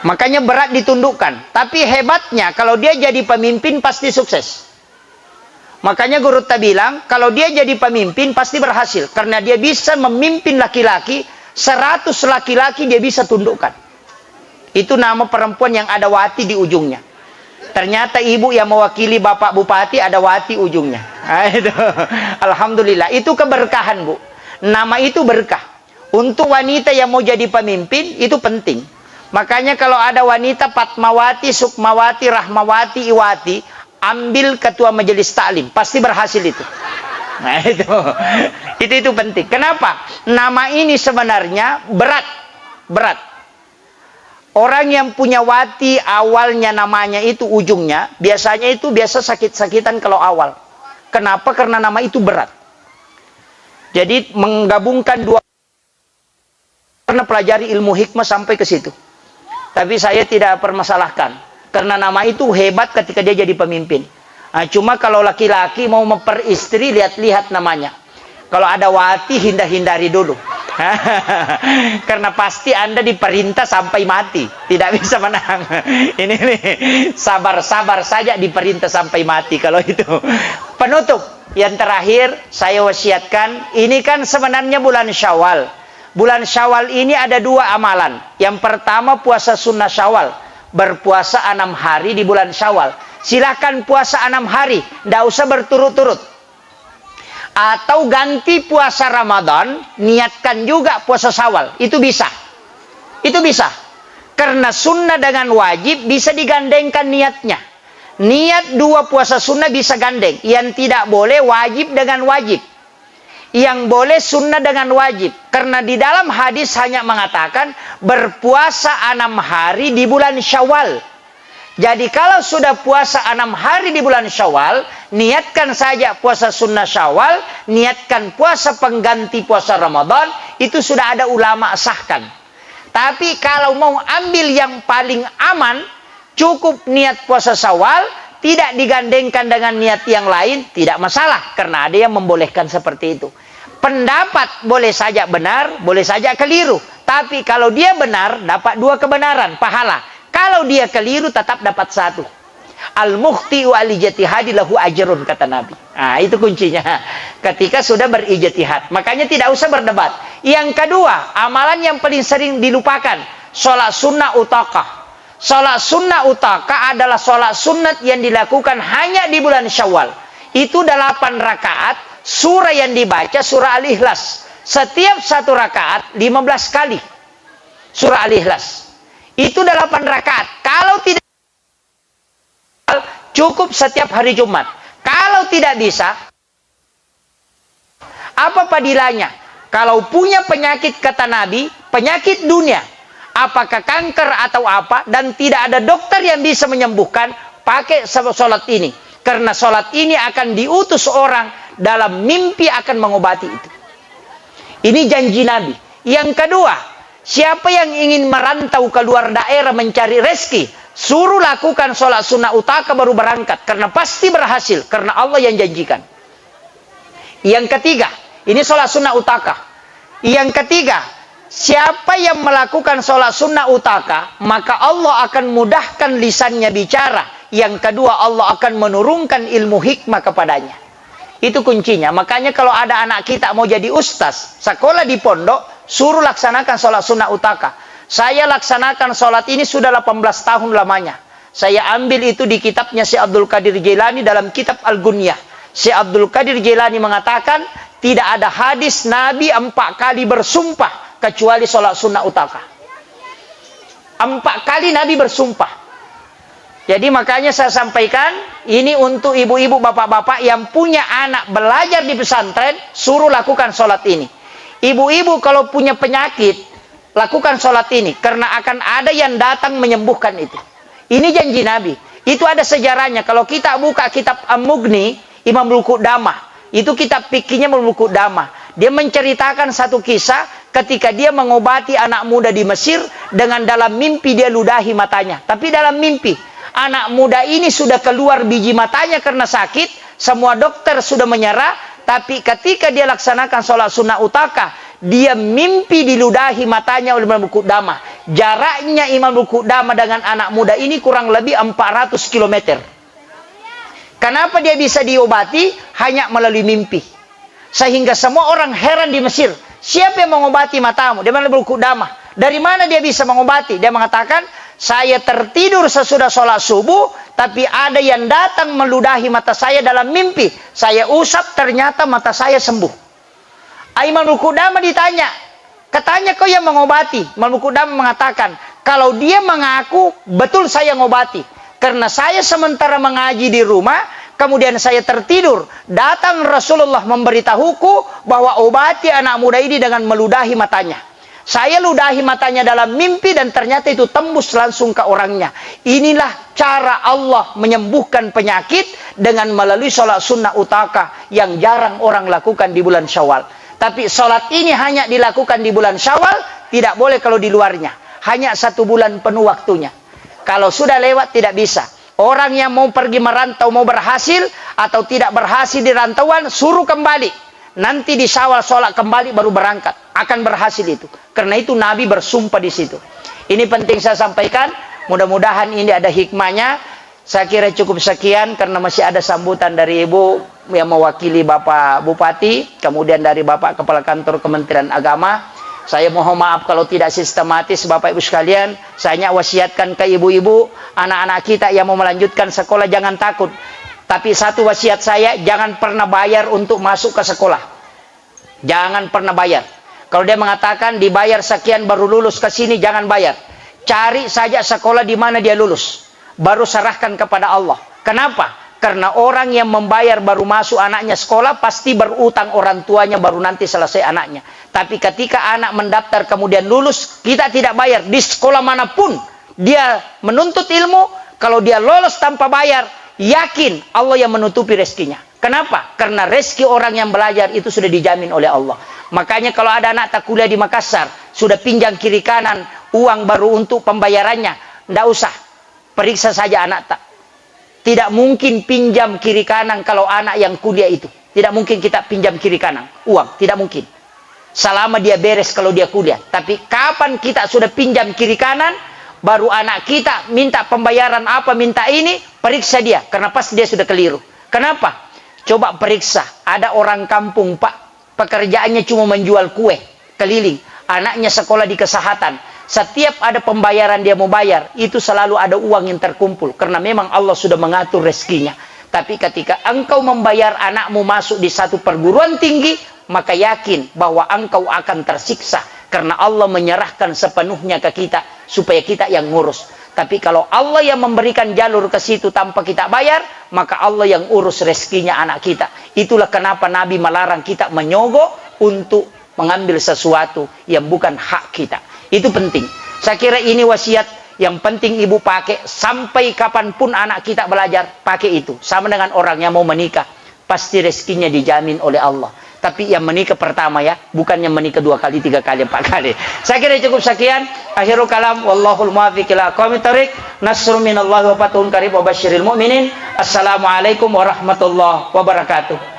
Makanya berat ditundukkan. Tapi hebatnya kalau dia jadi pemimpin pasti sukses. Makanya Guru Ta bilang, kalau dia jadi pemimpin pasti berhasil. Karena dia bisa memimpin laki-laki, 100 laki-laki dia bisa tundukkan. Itu nama perempuan yang ada wati di ujungnya. Ternyata ibu yang mewakili bapak bupati ada wati ujungnya. Nah, itu. Alhamdulillah. Itu keberkahan, Bu. Nama itu berkah. Untuk wanita yang mau jadi pemimpin, itu penting. Makanya kalau ada wanita Patmawati, Sukmawati, Rahmawati, Iwati, ambil ketua majelis taklim. Pasti berhasil itu. Nah, itu. Itu penting. Kenapa? Nama ini sebenarnya berat. Berat. Orang yang punya wati awalnya namanya itu ujungnya, biasanya itu biasa sakit-sakitan kalau awal. Kenapa? Karena nama itu berat. Jadi menggabungkan dua, karena pelajari ilmu hikmah sampai ke situ. Tapi saya tidak permasalahkan. Karena nama itu hebat ketika dia jadi pemimpin. Nah, cuma kalau laki-laki mau memperistri, lihat-lihat namanya. Kalau ada wati, hindari dulu. Karena pasti Anda diperintah sampai mati, tidak bisa menang. Ini nih, sabar-sabar saja diperintah sampai mati kalau itu. Penutup yang terakhir saya wasiatkan, ini kan sebenarnya bulan Syawal. Bulan Syawal ini ada 2 amalan. Yang pertama puasa sunnah Syawal, berpuasa 6 hari di bulan Syawal. Silakan puasa 6 hari, tidak usah berturut-turut. Atau ganti puasa Ramadan, niatkan juga puasa Syawal. Itu bisa. Itu bisa. Karena sunnah dengan wajib bisa digandengkan niatnya. Niat 2 puasa sunnah bisa gandeng. Yang tidak boleh wajib dengan wajib. Yang boleh sunnah dengan wajib. Karena di dalam hadis hanya mengatakan berpuasa 6 hari di bulan Syawal. Jadi kalau sudah puasa 6 hari di bulan Syawal, niatkan saja puasa sunnah Syawal, niatkan puasa pengganti puasa Ramadan, itu sudah ada ulama sahkan. Tapi kalau mau ambil yang paling aman, cukup niat puasa Syawal, tidak digandengkan dengan niat yang lain, tidak masalah. Karena ada yang membolehkan seperti itu. Pendapat boleh saja benar, boleh saja keliru. Tapi kalau dia benar, dapat 2 kebenaran, pahala. Kalau dia keliru tetap dapat 1. Al-mukhti'u al-ijtihadi lahu ajrun, kata Nabi. Nah, itu kuncinya. Ketika sudah berijtihad, makanya tidak usah berdebat. Yang kedua, amalan yang paling sering dilupakan, sholat sunnah utakah. Sholat sunnah utakah adalah sholat sunat yang dilakukan hanya di bulan Syawal. Itu 8 rakaat, surah yang dibaca surah Al-Ikhlas. Setiap 1 rakaat 15 kali surah Al-Ikhlas. Itu 8 rakaat. Kalau tidak, cukup setiap hari Jumat. Kalau tidak bisa, apa padilanya? Kalau punya penyakit, kata Nabi, penyakit dunia, apakah kanker atau apa, dan tidak ada dokter yang bisa menyembuhkan, pakai sholat ini. Karena sholat ini akan diutus orang dalam mimpi akan mengobati itu. Ini janji Nabi. Yang kedua, siapa yang ingin merantau keluar daerah mencari rezeki, suruh lakukan sholat sunnah utaka baru berangkat. Karena pasti berhasil. Karena Allah yang janjikan. Yang ketiga, ini sholat sunnah utaka. Yang ketiga, siapa yang melakukan sholat sunnah utaka, maka Allah akan mudahkan lisannya bicara. Yang kedua, Allah akan menurunkan ilmu hikmah kepadanya. Itu kuncinya. Makanya kalau ada anak kita mau jadi ustaz, sekolah di pondok, suruh laksanakan sholat sunnah utaka. Saya laksanakan sholat ini sudah 18 tahun lamanya. Saya ambil itu di kitabnya Syekh Abdul Qadir Jailani dalam kitab Al-Gunyah. Syekh Abdul Qadir Jailani mengatakan, tidak ada hadis Nabi 4 kali bersumpah kecuali sholat sunnah utaka. 4 kali Nabi bersumpah. Jadi makanya saya sampaikan, ini untuk ibu-ibu, bapak-bapak yang punya anak belajar di pesantren, suruh lakukan sholat ini. Ibu-ibu kalau punya penyakit, lakukan sholat ini. Karena akan ada yang datang menyembuhkan itu. Ini janji Nabi. Itu ada sejarahnya. Kalau kita buka kitab Al-Mughni, Imam Al-Qudamah, itu kitab fikihnya Al-Qudamah. Dia menceritakan satu kisah ketika dia mengobati anak muda di Mesir, dengan dalam mimpi dia ludahi matanya. Tapi dalam mimpi, anak muda ini sudah keluar biji matanya karena sakit, semua dokter sudah menyerah, tapi ketika dia laksanakan sholat sunnah utaka, dia mimpi diludahi matanya oleh Imam Qudamah. Jaraknya Imam Qudamah dengan anak muda ini kurang lebih 400 km. Kenapa dia bisa diobati? Hanya melalui mimpi. Sehingga semua orang heran di Mesir. Siapa yang mengobati matamu? Dia Imam Qudamah. Dari mana dia bisa mengobati? Dia mengatakan, saya tertidur sesudah sholat subuh, tapi ada yang datang meludahi mata saya dalam mimpi. Saya usap, ternyata mata saya sembuh. Imam Qudamah ditanya, katanya kau yang mengobati? Imam Qudamah mengatakan, kalau dia mengaku, betul saya mengobati. Karena saya sementara mengaji di rumah, kemudian saya tertidur. Datang Rasulullah memberitahuku bahwa obati anak muda ini dengan meludahi matanya. Saya ludahi matanya dalam mimpi dan ternyata itu tembus langsung ke orangnya. Inilah cara Allah menyembuhkan penyakit dengan melalui sholat sunnah utaka yang jarang orang lakukan di bulan Syawal. Tapi sholat ini hanya dilakukan di bulan Syawal, tidak boleh kalau di luarnya. Hanya 1 bulan penuh waktunya. Kalau sudah lewat tidak bisa. Orang yang mau pergi merantau, mau berhasil atau tidak berhasil di rantauan, suruh kembali. Nanti di Syawal sholat kembali baru berangkat. Akan berhasil itu. Karena itu Nabi bersumpah di situ. Ini penting saya sampaikan. Mudah-mudahan ini ada hikmahnya. Saya kira cukup sekian karena masih ada sambutan dari Ibu yang mewakili Bapak Bupati. Kemudian dari Bapak Kepala Kantor Kementerian Agama. Saya mohon maaf kalau tidak sistematis Bapak Ibu sekalian. Saya wasiatkan ke ibu-ibu, anak-anak kita yang mau melanjutkan sekolah jangan takut. Tapi satu wasiat saya, jangan pernah bayar untuk masuk ke sekolah. Jangan pernah bayar. Kalau dia mengatakan dibayar sekian baru lulus ke sini, jangan bayar. Cari saja sekolah di mana dia lulus. Baru serahkan kepada Allah. Kenapa? Karena orang yang membayar baru masuk anaknya sekolah, pasti berutang orang tuanya baru nanti selesai anaknya. Tapi ketika anak mendaftar kemudian lulus, kita tidak bayar. Di sekolah manapun dia menuntut ilmu, kalau dia lolos tanpa bayar, yakin Allah yang menutupi rezekinya. Kenapa? Karena rezeki orang yang belajar itu sudah dijamin oleh Allah. Makanya kalau ada anak tak kuliah di Makassar, sudah pinjam kiri kanan uang baru untuk pembayarannya, tidak usah. Periksa saja anak tak. Tidak mungkin pinjam kiri kanan kalau anak yang kuliah itu. Tidak mungkin kita pinjam kiri kanan uang, tidak mungkin. Selama dia beres kalau dia kuliah. Tapi kapan kita sudah pinjam kiri kanan, baru anak kita minta pembayaran apa, minta ini, periksa dia. Karena pasti dia sudah keliru. Kenapa? Coba periksa. Ada orang kampung, Pak, pekerjaannya cuma menjual kue keliling. Anaknya sekolah di kesehatan. Setiap ada pembayaran dia mau bayar, itu selalu ada uang yang terkumpul. Karena memang Allah sudah mengatur rezekinya. Tapi ketika engkau membayar anakmu masuk di satu perguruan tinggi, maka yakin bahwa engkau akan tersiksa. Karena Allah menyerahkan sepenuhnya ke kita, supaya kita yang ngurus. Tapi kalau Allah yang memberikan jalur ke situ tanpa kita bayar, maka Allah yang urus rezekinya anak kita. Itulah kenapa Nabi melarang kita menyogok untuk mengambil sesuatu yang bukan hak kita. Itu penting. Saya kira ini wasiat yang penting ibu pakai sampai kapanpun anak kita belajar, pakai itu. Sama dengan orang yang mau menikah, pasti rezekinya dijamin oleh Allah. tapi yang menikah pertama ya, bukan yang menikah 2 kali, 3 kali, 4 kali. Saya kira cukup sekian. Akhirul kalam, wallahul muwaffiq ila aqwamit thoriq. Nasrun minallahi wa fathun qarib wa basyiril mu'minin. Assalamualaikum warahmatullahi wabarakatuh.